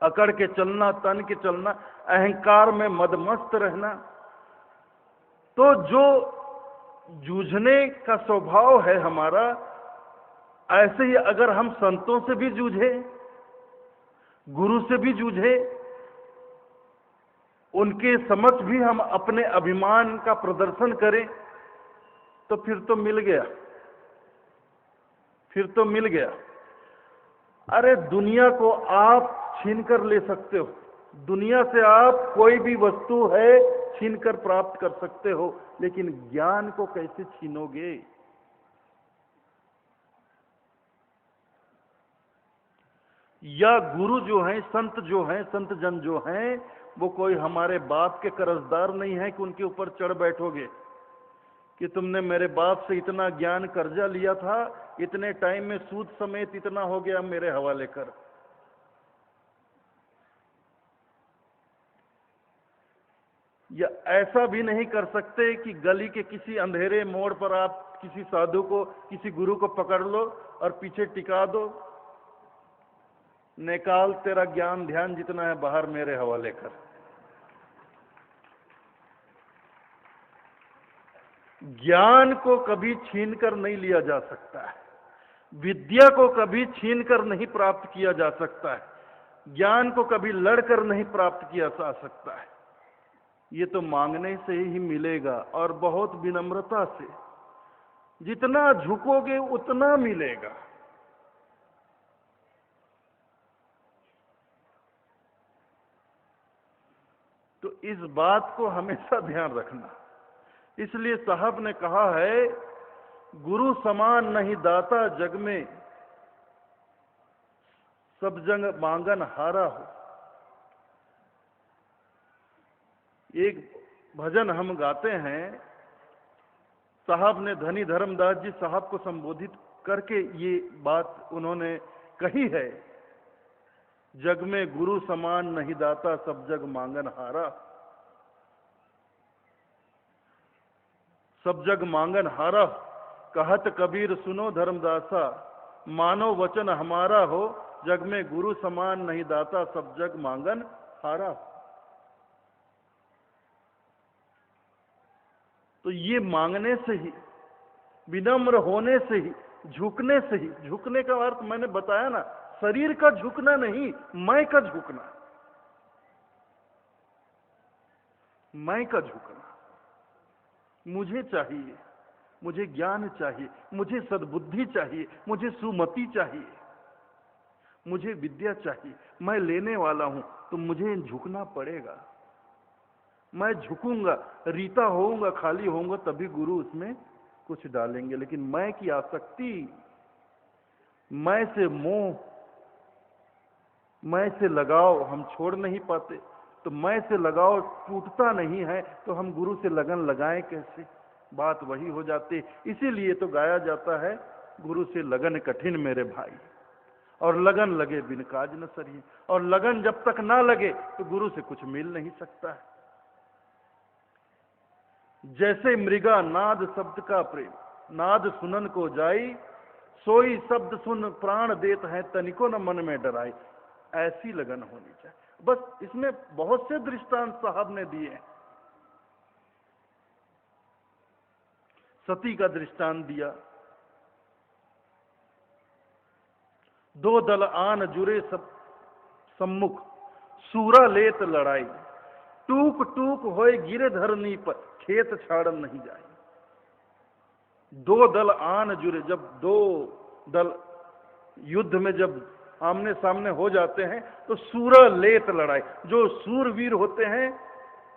अकड़ के चलना, तन के चलना, अहंकार में मदमस्त रहना, तो जो जूझने का स्वभाव है हमारा, ऐसे ही अगर हम संतों से भी जूझे, गुरु से भी जूझे, उनके समक्ष भी हम अपने अभिमान का प्रदर्शन करें, तो फिर तो मिल गया, फिर तो मिल गया। अरे दुनिया को आप छीन कर ले सकते हो, दुनिया से आप कोई भी वस्तु है छीन कर प्राप्त कर सकते हो, लेकिन ज्ञान को कैसे छीनोगे? या गुरु जो हैं, संत जो हैं, संत जन जो हैं, वो कोई हमारे बाप के कर्जदार नहीं है कि उनके ऊपर चढ़ बैठोगे कि तुमने मेरे बाप से इतना ज्ञान कर्जा लिया था, इतने टाइम में सूद समेत इतना हो गया, मेरे हवाले कर। या ऐसा भी नहीं कर सकते कि गली के किसी अंधेरे मोड़ पर आप किसी साधु को, किसी गुरु को पकड़ लो और पीछे टिका दो, निकाल तेरा ज्ञान ध्यान जितना है बाहर, मेरे हवाले कर। ज्ञान को कभी छीन कर नहीं लिया जा सकता है, विद्या को कभी छीन कर नहीं प्राप्त किया जा सकता है, ज्ञान को कभी लड़कर नहीं प्राप्त किया जा सकता है। ये तो मांगने से ही मिलेगा, और बहुत विनम्रता से। जितना झुकोगे उतना मिलेगा। तो इस बात को हमेशा ध्यान रखना। इसलिए साहब ने कहा है, गुरु समान नहीं दाता जग में, सब जंग मांगन हारा हो। एक भजन हम गाते हैं, साहब ने धनी धर्मदास जी साहब को संबोधित करके ये बात उन्होंने कही है, जग में गुरु समान नहीं दाता, सब जग मांगन हारा। सब जग मांगन हारा, कहत कबीर सुनो धर्मदासा, मानो वचन हमारा हो, जग में गुरु समान नहीं दाता, सब जग मांगन हारा। तो ये मांगने से ही, विनम्र होने से ही, झुकने से ही, झुकने का अर्थ मैंने बताया ना, शरीर का झुकना नहीं, मैं का झुकना, मैं का झुकना। मुझे चाहिए, मुझे ज्ञान चाहिए, मुझे सद्बुद्धि चाहिए, मुझे सुमति चाहिए, मुझे विद्या चाहिए। मैं लेने वाला हूं, तो मुझे झुकना पड़ेगा। मैं झुकूंगा, रीता होऊंगा, खाली होऊंगा, तभी गुरु उसमें कुछ डालेंगे। लेकिन मैं की आसक्ति, मैं से मोह, मैं से लगाव हम छोड़ नहीं पाते। तो मैं से लगाव टूटता नहीं है, तो हम गुरु से लगन लगाएं कैसे? बात वही हो जाती। इसीलिए तो गाया जाता है, गुरु से लगन कठिन मेरे भाई, और लगन लगे बिन काज न सरिए। और लगन जब तक ना लगे तो गुरु से कुछ मिल नहीं सकता है। जैसे मृगा नाद शब्द का प्रेम, नाद सुनन को जाई, सोई शब्द सुन प्राण देत है, तनिको न मन में डराई। ऐसी लगन होनी चाहिए। बस इसमें बहुत से दृष्टांत साहब ने दिए हैं। सती का दृष्टांत दिया, दो दल आन जुरे सब सम्मुख, सूरा लेत लड़ाई, टूक टूक होए गिरे धरनी पर, खेत छाड़न नहीं जाए। दो दल आन जुरे, जब दो दल युद्ध में जब आमने सामने हो जाते हैं तो सूरा लेत लड़ाई। जो सूरवीर होते हैं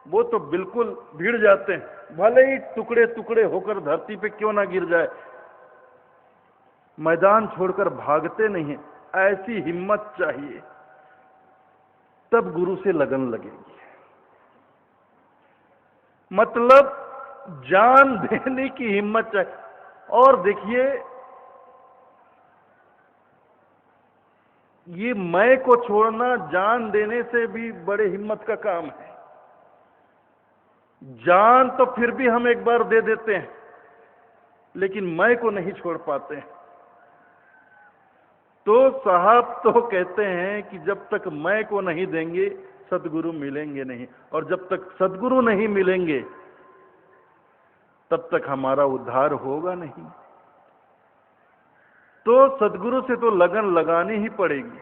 वो तो बिल्कुल भिड़ जाते हैं, भले ही टुकड़े टुकड़े होकर धरती पे क्यों ना गिर जाए, मैदान छोड़कर भागते नहीं हैं। ऐसी हिम्मत चाहिए, तब गुरु से लगन लगेगी। मतलब जान देने की हिम्मत चाहिए। और देखिए, ये मैं को छोड़ना जान देने से भी बड़े हिम्मत का काम है। जान तो फिर भी हम एक बार दे देते हैं, लेकिन मैं को नहीं छोड़ पाते हैं। तो साहब तो कहते हैं कि जब तक मैं को नहीं देंगे सदगुरु मिलेंगे नहीं, और जब तक सदगुरु नहीं मिलेंगे तब तक हमारा उद्धार होगा नहीं। तो सदगुरु से तो लगन लगानी ही पड़ेगी।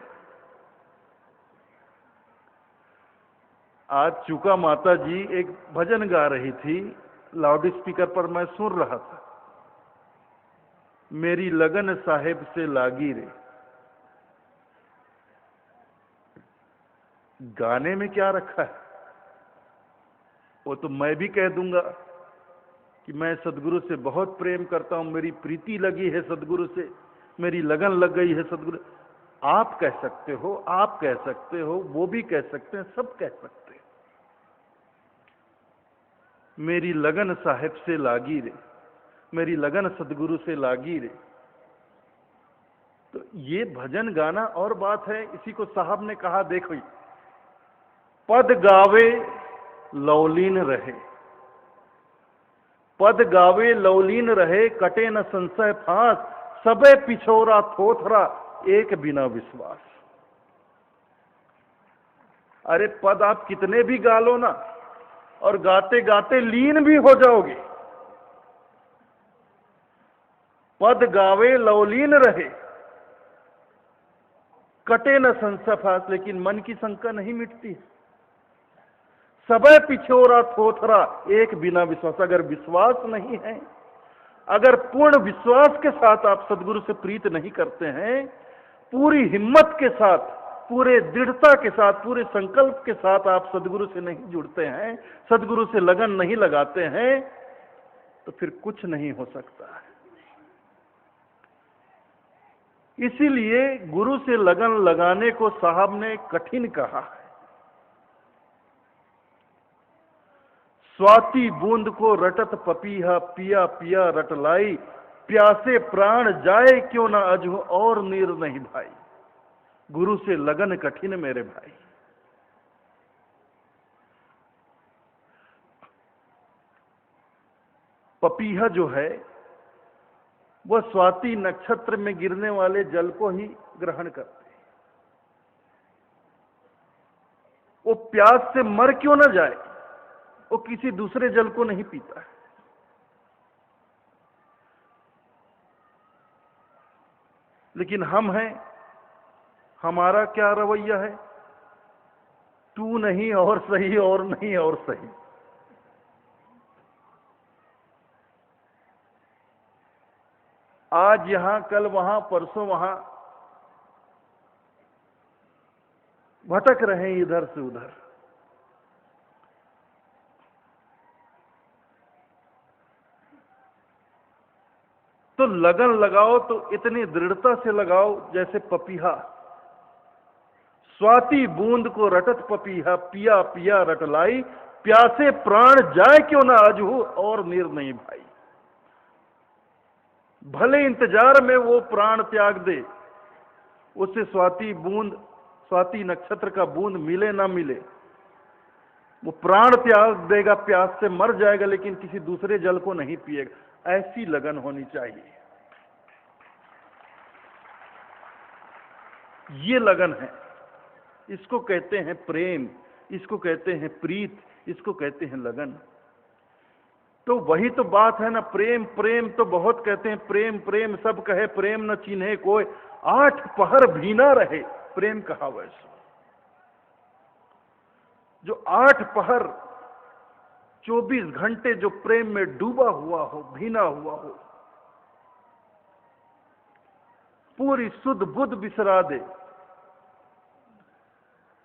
आज चुका माता जी एक भजन गा रही थी, लाउड स्पीकर पर मैं सुन रहा था, मेरी लगन साहेब से लागी रे। गाने में क्या रखा है? वो तो मैं भी कह दूंगा कि मैं सदगुरु से बहुत प्रेम करता हूं, मेरी प्रीति लगी है सदगुरु से, मेरी लगन लग गई है सदगुरु। आप कह सकते हो, आप कह सकते हो, वो भी कह सकते हैं, सब कह सकते हैं। मेरी लगन साहिब से लागी रे, मेरी लगन सदगुरु से लागी रे। तो ये भजन गाना और बात है। इसी को साहब ने कहा, देखो, पद गावे लौलीन रहे, पद गावे लौलीन रहे, कटे न संशय फांस, सबे पिछोरा थोथरा, एक बिना विश्वास। अरे पद आप कितने भी गा लो ना, और गाते गाते लीन भी हो जाओगे। पद गावे लौलीन रहे, कटे न संशय फांस, लेकिन मन की शंका नहीं मिटती। सबे पिछोरा थोथरा, एक बिना विश्वास। अगर विश्वास नहीं है, अगर पूर्ण विश्वास के साथ आप सदगुरु से प्रीत नहीं करते हैं, पूरी हिम्मत के साथ, पूरे दृढ़ता के साथ, पूरे संकल्प के साथ आप सदगुरु से नहीं जुड़ते हैं, सदगुरु से लगन नहीं लगाते हैं, तो फिर कुछ नहीं हो सकता है। इसीलिए गुरु से लगन लगाने को साहब ने कठिन कहा है। स्वाति बूंद को रटत पपीहा, पिया पिया रटलाई, प्यासे प्राण जाए क्यों ना अजहु, और नीर नहीं भाई। गुरु से लगन कठिन मेरे भाई। पपीहा जो है वह स्वाति नक्षत्र में गिरने वाले जल को ही ग्रहण करते हैं। वो प्यास से मर क्यों ना जाए, वो किसी दूसरे जल को नहीं पीता है। लेकिन हम हैं, हमारा क्या रवैया है? तू नहीं और सही, और नहीं और सही। आज यहां, कल वहां, परसों वहां, भटक रहे हैं इधर से उधर। तो लगन लगाओ तो इतनी दृढ़ता से लगाओ जैसे पपीहा, स्वाति बूंद को रटत पपीहा, पिया पिया रटलाई, प्यासे प्राण जाए क्यों ना अजहु, और नीर नहीं भाई। भले इंतजार में वो प्राण त्याग दे, उसे स्वाति बूंद, स्वाति नक्षत्र का बूंद मिले ना मिले, वो प्राण त्याग देगा, प्यास से मर जाएगा, लेकिन किसी दूसरे जल को नहीं पिएगा। ऐसी लगन होनी चाहिए। ये लगन है, इसको कहते हैं प्रेम, इसको कहते हैं प्रीत, इसको कहते हैं लगन। तो वही तो बात है ना, प्रेम प्रेम तो बहुत कहते हैं, प्रेम प्रेम सब कहे, प्रेम न चिन्हे कोई, 8 पहर भी ना रहे, प्रेम कहा वैसा। जो 8 पहर 24 घंटे जो प्रेम में डूबा हुआ हो, भीना हुआ हो, पूरी सुध बुध बिसरा दे,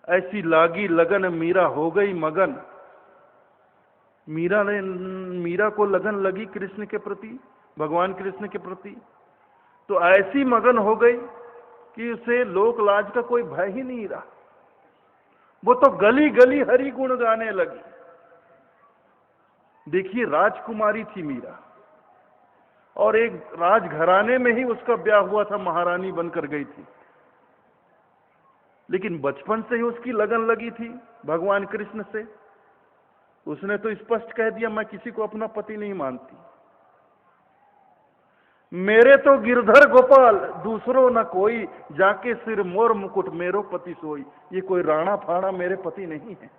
ऐसी लागी लगन मीरा हो गई मगन। मीरा को लगन लगी कृष्ण के प्रति, भगवान कृष्ण के प्रति, तो ऐसी मगन हो गई कि उसे लोक लाज का कोई भय ही नहीं रहा। वो तो गली गली हरि गुण गाने लगी। देखिए, राजकुमारी थी मीरा, और एक राजघराने में ही उसका ब्याह हुआ था, महारानी बनकर गई थी। लेकिन बचपन से ही उसकी लगन लगी थी भगवान कृष्ण से। उसने तो स्पष्ट कह दिया, मैं किसी को अपना पति नहीं मानती। मेरे तो गिरधर गोपाल दूसरो न कोई, जाके सिर मोर मुकुट मेरो पति सोई। ये कोई राणा फाड़ा मेरे पति नहीं है,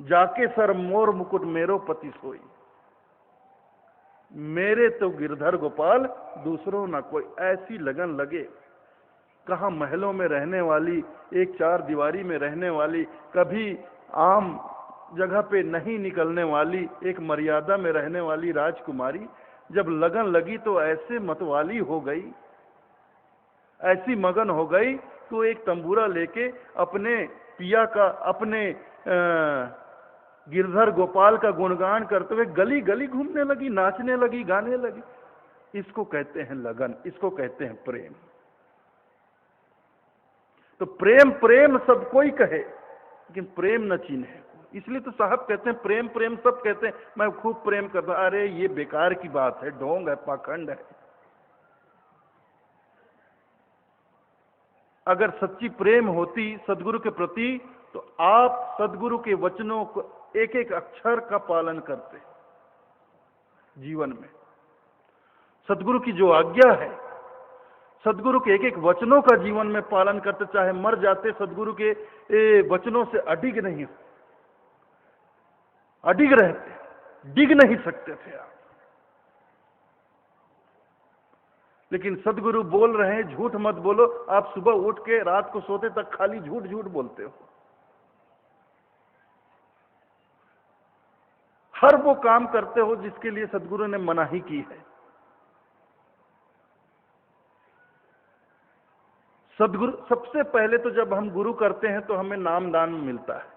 जाके सर मोर मुकुट मेरो पति सोई। मेरे तो गिरधर गोपाल दूसरो न कोई। ऐसी लगन लगे। कहां महलों में रहने वाली, एक चार दीवारी में रहने वाली, कभी आम जगह पे नहीं निकलने वाली, एक मर्यादा में रहने वाली राजकुमारी जब लगन लगी तो ऐसे मतवाली हो गई, ऐसी मगन हो गई तो एक तंबूरा लेके अपने पिया का, अपने गिरधर गोपाल का गुणगान करते हुए गली गली घूमने लगी, नाचने लगी, गाने लगी। इसको कहते हैं लगन, इसको कहते हैं प्रेम। तो प्रेम प्रेम सब कोई कहे, लेकिन प्रेम न चिन्हे। इसलिए तो साहब कहते हैं प्रेम प्रेम सब कहते हैं, मैं खूब प्रेम करता। अरे ये बेकार की बात है, ढोंग है, पाखंड है। अगर सच्ची प्रेम होती सदगुरु के प्रति तो आप सदगुरु के वचनों को एक एक अक्षर का पालन करते जीवन में। सदगुरु की जो आज्ञा है, सदगुरु के एक एक वचनों का जीवन में पालन करते, चाहे मर जाते सदगुरु के वचनों से अडिग नहीं हो, अडिग रहते, डिग नहीं सकते थे आप। लेकिन सदगुरु बोल रहे हैं झूठ मत बोलो, आप सुबह उठ के रात को सोते तक खाली झूठ झूठ बोलते हो। हर वो काम करते हो जिसके लिए सदगुरु ने मनाही की है। सदगुरु सबसे पहले तो जब हम गुरु करते हैं तो हमें नाम दान मिलता है,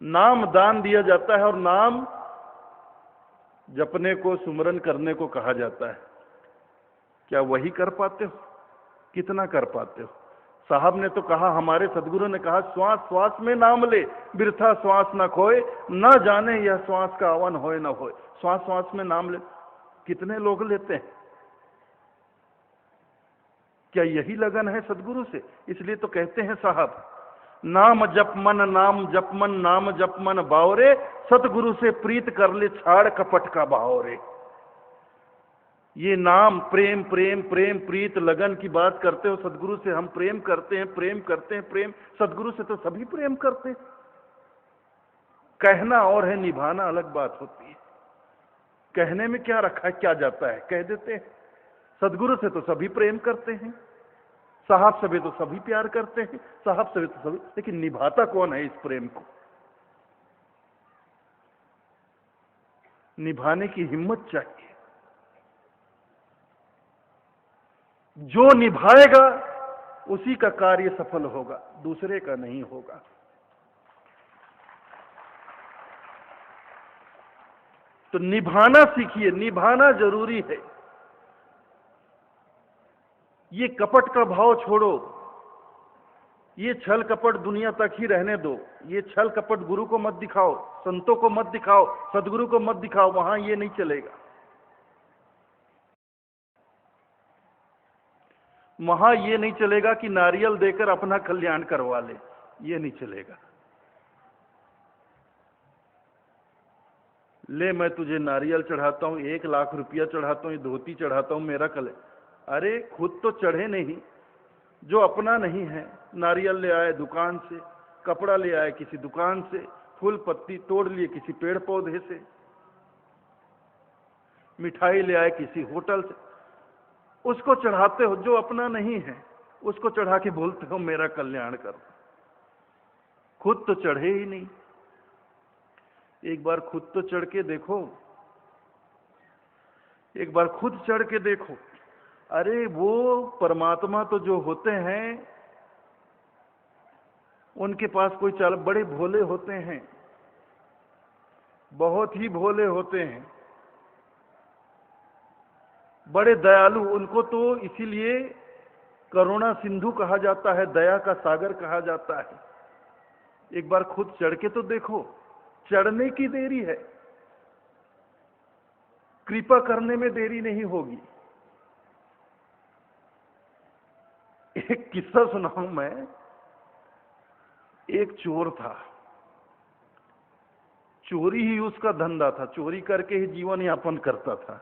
नाम दान दिया जाता है और नाम जपने को, सुमरन करने को कहा जाता है। क्या वही कर पाते हो? कितना कर पाते हो? साहब ने तो कहा, हमारे सदगुरु ने कहा, श्वास श्वास में नाम ले, बिरथा श्वास न खोए, न जाने यह श्वास का अवन होए न होए। श्वास श्वास में नाम ले, कितने लोग लेते हैं? क्या यही लगन है सदगुरु से? इसलिए तो कहते हैं साहब, नाम जप मन, नाम जप मन, नाम जप मन बावरे, सतगुरु से प्रीत कर ले, छाड़ कपट का बावरे। ये नाम प्रेम प्रेम प्रेम प्रीत लगन की बात करते हो। सदगुरु से हम प्रेम करते हैं, प्रेम करते हैं, प्रेम। सदगुरु से तो सभी प्रेम करते हैं। कहना और है, निभाना अलग बात होती है। कहने में क्या रखा है, क्या जाता है, कह देते हैं। सदगुरु से तो सभी प्रेम करते हैं, साहब से तो सभी प्यार करते हैं, साहब से तो सभी, लेकिन निभाता कौन है इस प्रेम को? निभाने की हिम्मत चाहिए। जो निभाएगा उसी का कार्य सफल होगा, दूसरे का नहीं होगा। तो निभाना सीखिए, निभाना जरूरी है। ये कपट का भाव छोड़ो, ये छल कपट दुनिया तक ही रहने दो। ये छल कपट गुरु को मत दिखाओ, संतों को मत दिखाओ, सदगुरु को मत दिखाओ, वहां ये नहीं चलेगा। वहां ये नहीं चलेगा कि नारियल देकर अपना कल्याण करवा ले, ये नहीं चलेगा। ले मैं तुझे नारियल चढ़ाता हूं, 1 लाख रुपया चढ़ाता हूं, ये धोती चढ़ाता हूं, मेरा कल्याण। अरे खुद तो चढ़े नहीं, जो अपना नहीं है। नारियल ले आए दुकान से, कपड़ा ले आए किसी दुकान से, फूल पत्ती तोड़ लिए किसी पेड़ पौधे से, मिठाई ले आए किसी होटल से, उसको चढ़ाते हो। जो अपना नहीं है उसको चढ़ा के बोलते हो मेरा कल्याण करो। खुद तो चढ़े ही नहीं। एक बार खुद तो चढ़ के देखो, एक बार खुद चढ़ के देखो। अरे वो परमात्मा तो जो होते हैं उनके पास कोई चाल, बड़े भोले होते हैं, बहुत ही भोले होते हैं, बड़े दयालु। उनको तो इसीलिए करुणा सिंधु कहा जाता है, दया का सागर कहा जाता है। एक बार खुद चढ़ के तो देखो, चढ़ने की देरी है, कृपा करने में देरी नहीं होगी। एक किस्सा सुनाऊं मैं। एक चोर था, चोरी ही उसका धंधा था, चोरी करके ही जीवन यापन करता था।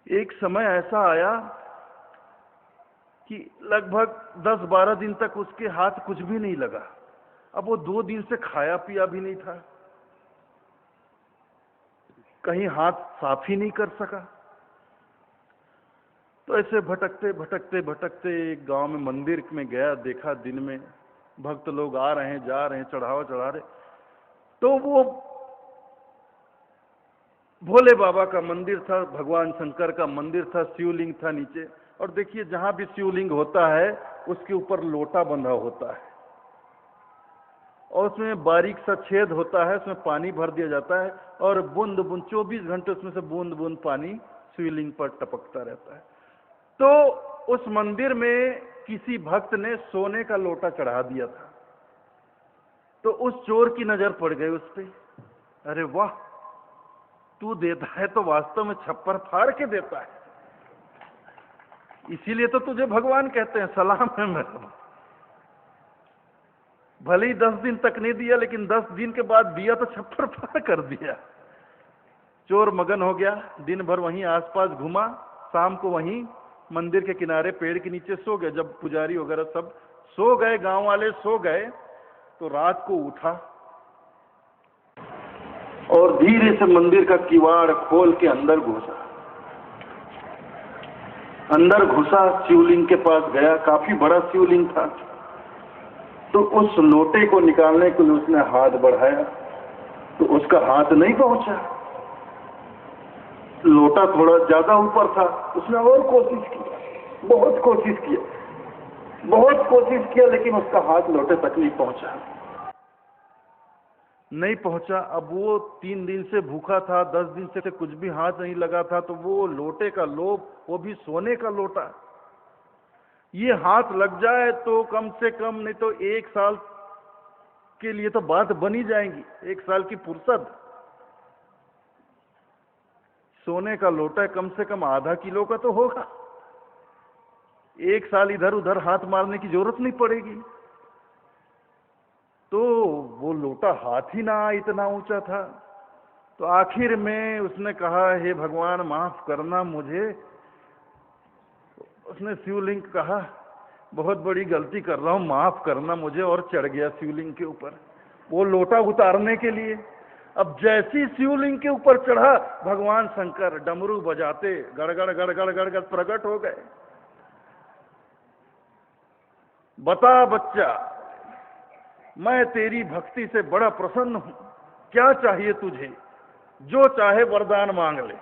एक समय ऐसा आया कि लगभग 10-12 दिन तक उसके हाथ कुछ भी नहीं लगा। अब वो 2 दिन से खाया पिया भी नहीं था, कहीं हाथ साफ ही नहीं कर सका। तो ऐसे भटकते भटकते भटकते एक गांव में मंदिर में गया, देखा दिन में भक्त लोग आ रहे हैं जा रहे हैं, चढ़ावा चढ़ा रहे। तो वो भोले बाबा का मंदिर था, भगवान शंकर का मंदिर था, शिवलिंग था नीचे। और देखिए जहां भी शिवलिंग होता है उसके ऊपर लोटा बंधा होता है और उसमें बारीक सा छेद होता है, उसमें पानी भर दिया जाता है और बूंद बूंद 24 घंटे उसमें से बूंद बूंद पानी शिवलिंग पर टपकता रहता है। तो उस मंदिर में किसी भक्त ने सोने का लोटा चढ़ा दिया था। तो उस चोर की नजर पड़ गई उस पे। अरे वाह, तू देता है तो वास्तव में छप्पर फाड़ के देता है, इसीलिए तो तुझे भगवान कहते हैं। सलाम है मेरा। भले ही 10 दिन तक नहीं दिया, लेकिन 10 दिन के बाद दिया तो छप्पर फाड़ कर दिया। चोर मगन हो गया, दिन भर वहीं आसपास घूमा, शाम को वहीं मंदिर के किनारे पेड़ के नीचे सो गए। जब पुजारी वगैरह सब सो गए, गांव वाले सो गए, तो रात को उठा और धीरे से मंदिर का किवाड़ खोल के अंदर घुसा। अंदर घुसा, शिवलिंग के पास गया, काफी बड़ा शिवलिंग था। तो उस लोटे को निकालने के लिए उसने हाथ बढ़ाया तो उसका हाथ नहीं पहुंचा, लोटा थोड़ा ज्यादा ऊपर था। उसने और कोशिश की, बहुत कोशिश किया, लेकिन उसका हाथ लोटे तक नहीं पहुंचा। अब वो 3 दिन से भूखा था, 10 दिन से कुछ भी हाथ नहीं लगा था। तो वो लोटे का लोभ, वो भी सोने का लोटा, ये हाथ लग जाए तो कम से कम नहीं तो 1 साल के लिए तो बात बनी जाएगी, 1 साल की फुर्सत। सोने का लोटा कम से कम आधा किलो का तो होगा, 1 साल इधर उधर हाथ मारने की जरूरत नहीं पड़ेगी। तो वो लोटा हाथ ही ना इतना ऊंचा था। तो आखिर में उसने कहा, हे भगवान माफ करना मुझे। उसने शिवलिंग कहा, बहुत बड़ी गलती कर रहा हूं, माफ करना मुझे, और चढ़ गया शिवलिंग के ऊपर वो लोटा उतारने के लिए। अब जैसी शिवलिंग के ऊपर चढ़ा, भगवान शंकर डमरू बजाते गड़गड़ गड़गड़ गड़गड़ प्रकट हो गए। बता बच्चा, मैं तेरी भक्ति से बड़ा प्रसन्न हूं, क्या चाहिए तुझे, जो चाहे वरदान मांग ले।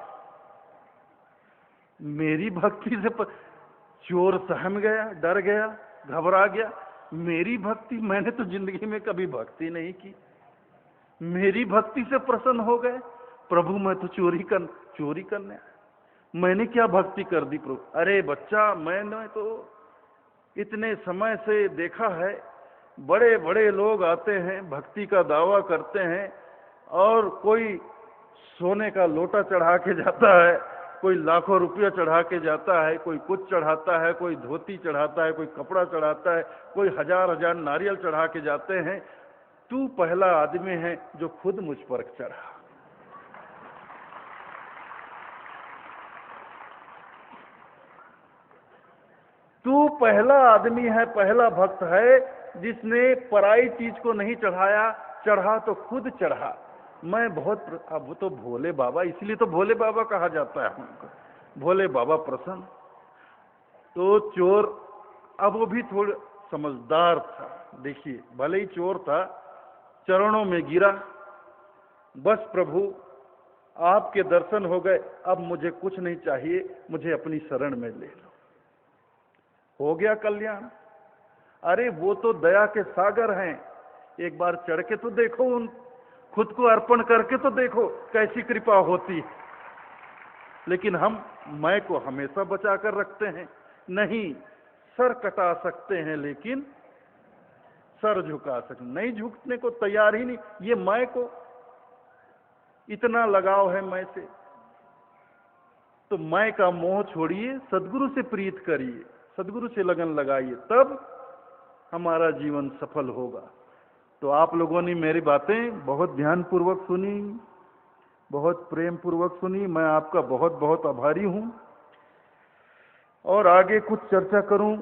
मेरी भक्ति से चोर सहम गया, डर गया, घबरा गया। मेरी भक्ति, मैंने तो जिंदगी में कभी भक्ति नहीं की, मेरी भक्ति से प्रसन्न हो गए प्रभु। मैं तो चोरी करने, मैंने क्या भक्ति कर दी प्रभु। अरे बच्चा, मैंने तो इतने समय से देखा है, बड़े बड़े लोग आते हैं, भक्ति का दावा करते हैं, और कोई सोने का लोटा चढ़ा के जाता है, कोई लाखों रुपया चढ़ा के जाता है, कोई कुछ चढ़ाता है, कोई धोती चढ़ाता है, कोई कपड़ा चढ़ाता है, कोई हजार नारियल चढ़ा के जाते हैं। तू पहला आदमी है जो खुद मुझ पर चढ़ा। तू पहला आदमी है, पहला भक्त है जिसने पराई चीज को नहीं चढ़ाया, चढ़ा तो खुद चढ़ा। मैं बहुत, अब तो भोले बाबा, इसलिए तो भोले बाबा कहा जाता है हमको, भोले बाबा प्रसन्न। तो चोर, अब वो भी थोड़ा समझदार था। देखिए, भले ही चोर था, चरणों में गिरा, बस प्रभु आपके दर्शन हो गए, अब मुझे कुछ नहीं चाहिए, मुझे अपनी शरण में ले लो। हो गया कल्याण। अरे वो तो दया के सागर हैं, एक बार चढ़ के तो देखो, उन खुद को अर्पण करके तो देखो कैसी कृपा होती है। लेकिन हम मैं को हमेशा बचा कर रखते हैं। नहीं, सर कटा सकते हैं लेकिन सर झुका सकूं, नहीं झुकने को तैयार ही नहीं। ये मैं को इतना लगाव है मैं से, तो मैं का मोह छोड़िए, सदगुरु से प्रीत करिए, सदगुरु से लगन लगाइए, तब हमारा जीवन सफल होगा। तो आप लोगों ने मेरी बातें बहुत ध्यानपूर्वक सुनी, बहुत प्रेम पूर्वक सुनी। मैं आपका बहुत बहुत आभारी हूं। और आगे कुछ चर्चा करूं,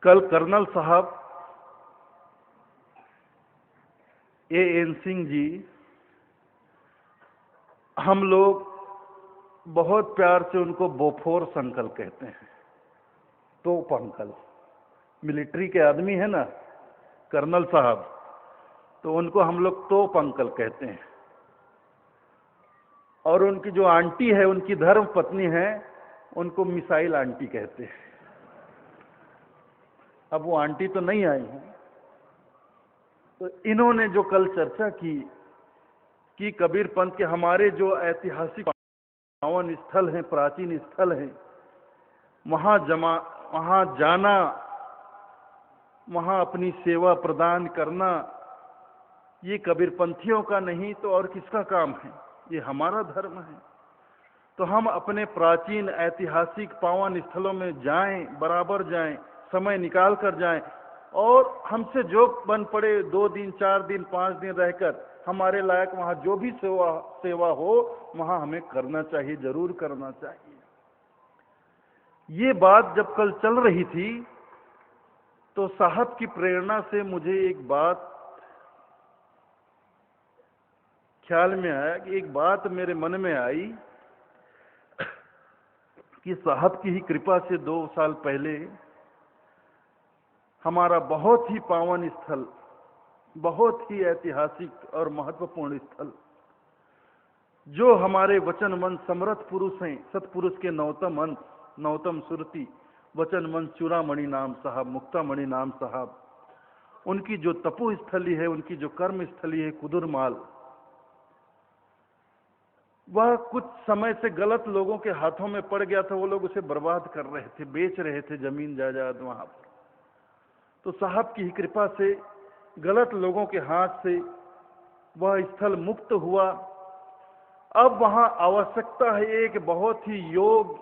कल कर्नल साहब एएन सिंह जी, हम लोग बहुत प्यार से उनको बोफोर्स अंकल कहते हैं, तोप अंकल, मिलिट्री के आदमी है ना कर्नल साहब, तो उनको हम लोग तोप अंकल कहते हैं। और उनकी जो आंटी है, उनकी धर्म पत्नी है, उनको मिसाइल आंटी कहते हैं। अब वो आंटी तो नहीं आई हैं। तो इन्होंने जो कल चर्चा की कि कबीर पंथ के हमारे जो ऐतिहासिक पावन स्थल हैं, प्राचीन स्थल हैं, वहां जाना, वहां अपनी सेवा प्रदान करना, ये कबीरपंथियों का नहीं तो और किसका काम है? ये हमारा धर्म है। तो हम अपने प्राचीन ऐतिहासिक पावन स्थलों में जाएं, बराबर जाएं, समय निकाल कर जाएं, और हमसे जो बन पड़े 2 दिन, 4 दिन, 5 दिन रहकर हमारे लायक वहां जो भी सेवा हो, वहां हमें करना चाहिए, जरूर करना चाहिए। ये बात जब कल चल रही थी तो साहब की प्रेरणा से मुझे एक बात ख्याल में आया, कि एक बात मेरे मन में आई कि साहब की ही कृपा से 2 साल पहले हमारा बहुत ही पावन स्थल, बहुत ही ऐतिहासिक और महत्वपूर्ण स्थल, जो हमारे वचनवंश समर्थ पुरुष हैं, सतपुरुष के नौतम अंश, नौतम सुरती वचनवंश चूड़ामणि नाम साहब, मुक्तामणि नाम साहब, उनकी जो तपो स्थली है, उनकी जो कर्म स्थली है कुदुरमाल, वह कुछ समय से गलत लोगों के हाथों में पड़ गया था। वो लोग उसे बर्बाद कर रहे थे, बेच रहे थे जमीन जायदाद वहां पर। तो साहब की ही कृपा से गलत लोगों के हाथ से वह स्थल मुक्त हुआ। अब वहां आवश्यकता है एक बहुत ही योग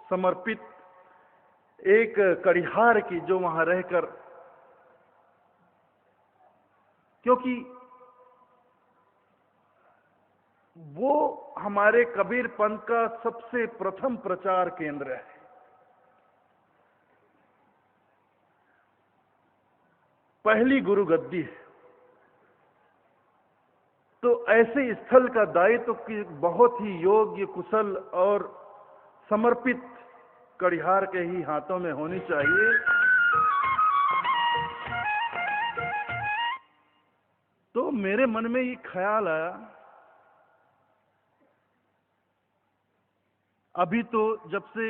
समर्पित एक कड़िहार की, जो वहां रहकर, क्योंकि वो हमारे कबीर पंथ का सबसे प्रथम प्रचार केंद्र है। पहली गुरु गद्दी है। तो ऐसे स्थल का दायित्व कि बहुत ही योग्य, कुशल और समर्पित कड़िहार के ही हाथों में होनी चाहिए। तो मेरे मन में ये ख्याल आया, अभी तो जब से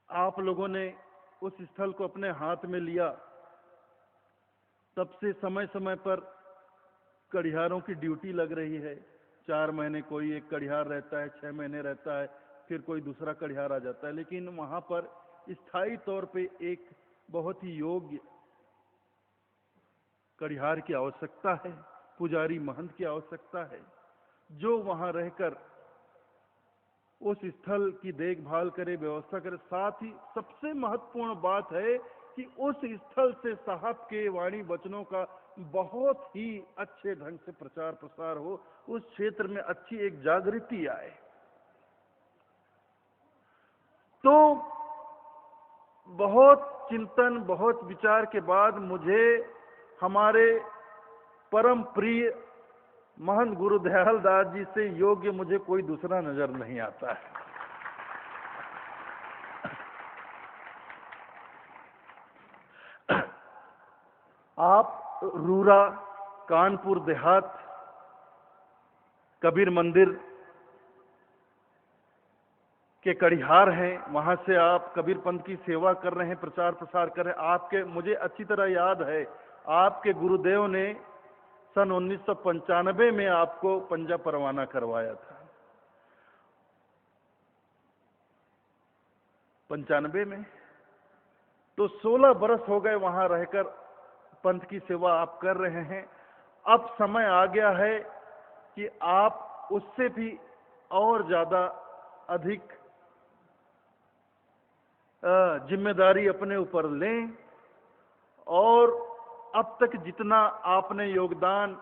आप लोगों ने उस स्थल को अपने हाथ में लिया, तब से समय समय पर कड़िहारों की ड्यूटी लग रही है। 4 महीने कोई एक कड़िहार रहता है, 6 महीने रहता है, फिर कोई दूसरा कड़िहार आ जाता है। लेकिन वहां पर स्थायी तौर पे एक बहुत ही योग्य कड़िहार की आवश्यकता है, पुजारी महंत की आवश्यकता है, जो वहां रहकर उस स्थल की देखभाल करे, व्यवस्था करे। साथ ही सबसे महत्वपूर्ण बात है कि उस स्थल से साहब के वाणी वचनों का बहुत ही अच्छे ढंग से प्रचार प्रसार हो, उस क्षेत्र में अच्छी एक जागृति आए। तो बहुत चिंतन, बहुत विचार के बाद मुझे हमारे परम प्रिय महंत गुरु दयाल दास जी से योग्य मुझे कोई दूसरा नजर नहीं आता है। आप रूरा, कानपुर देहात, कबीर मंदिर के कड़िहार हैं, वहां से आप कबीर पंथ की सेवा कर रहे हैं, प्रचार प्रसार कर रहे हैं। आपके, मुझे अच्छी तरह याद है, आपके गुरुदेव ने सन 1995 में आपको पंजाब परवाना करवाया था। 95 में। तो 16 बरस हो गए वहां रहकर पंथ की सेवा आप कर रहे हैं। अब समय आ गया है कि आप उससे भी और ज्यादा अधिक जिम्मेदारी अपने ऊपर लें और अब तक जितना आपने योगदान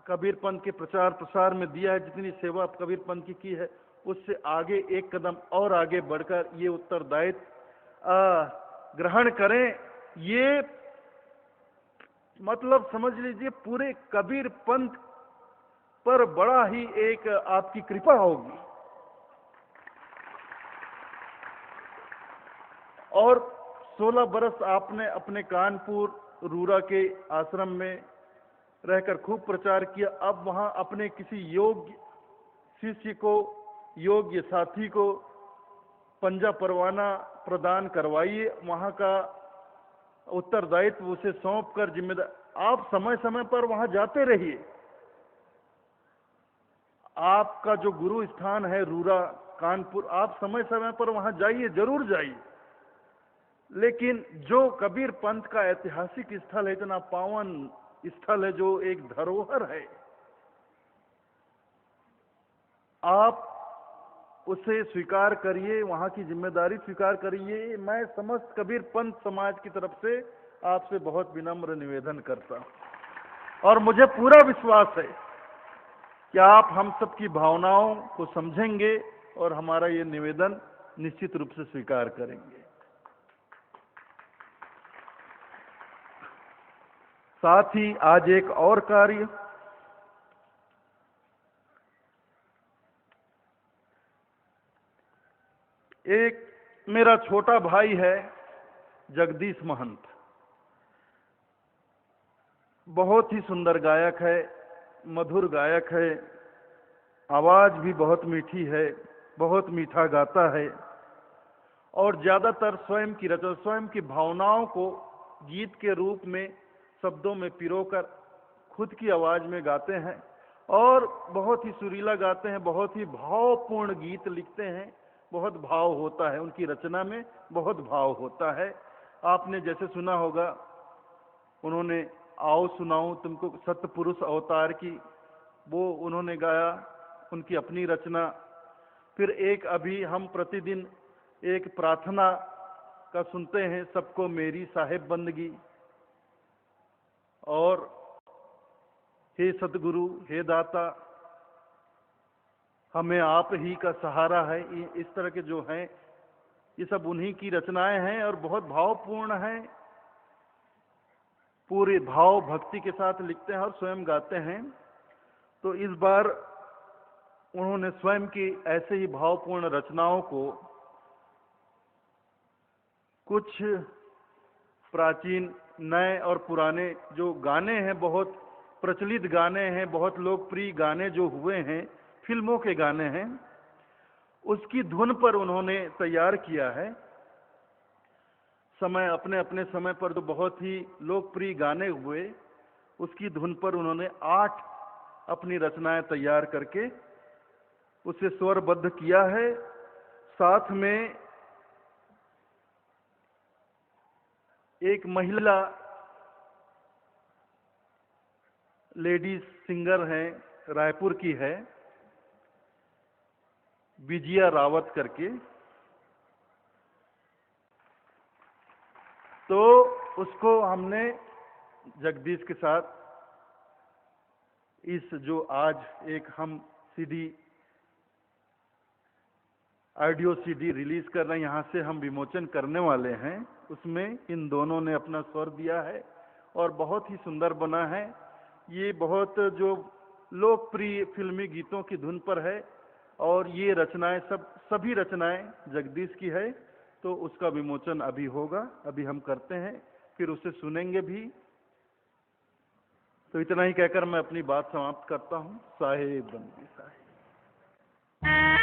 कबीर पंथ के प्रचार प्रसार में दिया है, जितनी सेवा कबीर पंथ की है, उससे आगे एक कदम और आगे बढ़कर ये उत्तरदायित्व ग्रहण करें। ये मतलब समझ लीजिए पूरे कबीर पंथ पर बड़ा ही एक आपकी कृपा होगी। और 16 बरस आपने अपने कानपुर रूरा के आश्रम में रहकर खूब प्रचार किया। अब वहां अपने किसी योग्य शिष्य को, योग्य साथी को पंजा परवाना प्रदान करवाइए, वहां का उत्तरदायित्व उसे सौंप कर जिम्मेदार आप समय समय पर वहां जाते रहिए। आपका जो गुरु स्थान है रूरा कानपुर, आप समय समय पर वहां जाइए, जरूर जाइए। लेकिन जो कबीर पंथ का ऐतिहासिक स्थल है, इतना पावन स्थल है, जो एक धरोहर है, आप उसे स्वीकार करिए, वहां की जिम्मेदारी स्वीकार करिए। मैं समस्त कबीर पंथ समाज की तरफ से आपसे बहुत विनम्र निवेदन करता हूं और मुझे पूरा विश्वास है कि आप हम सबकी भावनाओं को समझेंगे और हमारा ये निवेदन निश्चित रूप से स्वीकार करेंगे। साथ ही आज एक और कार्य, एक मेरा छोटा भाई है जगदीश महंत, बहुत ही सुंदर गायक है, मधुर गायक है, आवाज भी बहुत मीठी है, बहुत मीठा गाता है और ज्यादातर स्वयं की रचना, स्वयं की भावनाओं को गीत के रूप में शब्दों में पिरोकर खुद की आवाज में गाते हैं और बहुत ही सुरीला गाते हैं, बहुत ही भावपूर्ण गीत लिखते हैं। बहुत भाव होता है उनकी रचना में, बहुत भाव होता है। आपने जैसे सुना होगा, उन्होंने आओ सुनाऊं तुमको सतपुरुष अवतार की, वो उन्होंने गाया, उनकी अपनी रचना। फिर एक अभी हम प्रतिदिन एक प्रार्थना का सुनते हैं, सबको मेरी साहेब बंदगी, और हे सतगुरु हे दाता हमें आप ही का सहारा है। इस तरह के जो हैं, ये सब उन्हीं की रचनाएं हैं और बहुत भावपूर्ण हैं, पूरे भाव भक्ति के साथ लिखते हैं और स्वयं गाते हैं। तो इस बार उन्होंने स्वयं की ऐसे ही भावपूर्ण रचनाओं को कुछ प्राचीन, नए और पुराने जो गाने हैं, बहुत प्रचलित गाने हैं, बहुत लोकप्रिय गाने जो हुए हैं, फिल्मों के गाने हैं, उसकी धुन पर उन्होंने तैयार किया है। समय अपने अपने समय पर जो बहुत ही लोकप्रिय गाने हुए, उसकी धुन पर उन्होंने 8 अपनी रचनाएं तैयार करके उसे स्वरबद्ध किया है। साथ में एक महिला लेडीज सिंगर हैं, रायपुर की है, विजया रावत करके, तो उसको हमने जगदीश के साथ इस जो आज एक हम सीडी, ऑडियो सीडी रिलीज कर रहे हैं, यहाँ से हम विमोचन करने वाले हैं, उसमें इन दोनों ने अपना स्वर दिया है और बहुत ही सुंदर बना है। ये बहुत जो लोकप्रिय फिल्मी गीतों की धुन पर है और ये रचनाएं सभी रचनाएं जगदीश की है। तो उसका विमोचन अभी होगा, अभी हम करते हैं, फिर उसे सुनेंगे भी। तो इतना ही कहकर मैं अपनी बात समाप्त करता हूं। साहेब बंदी साहेब।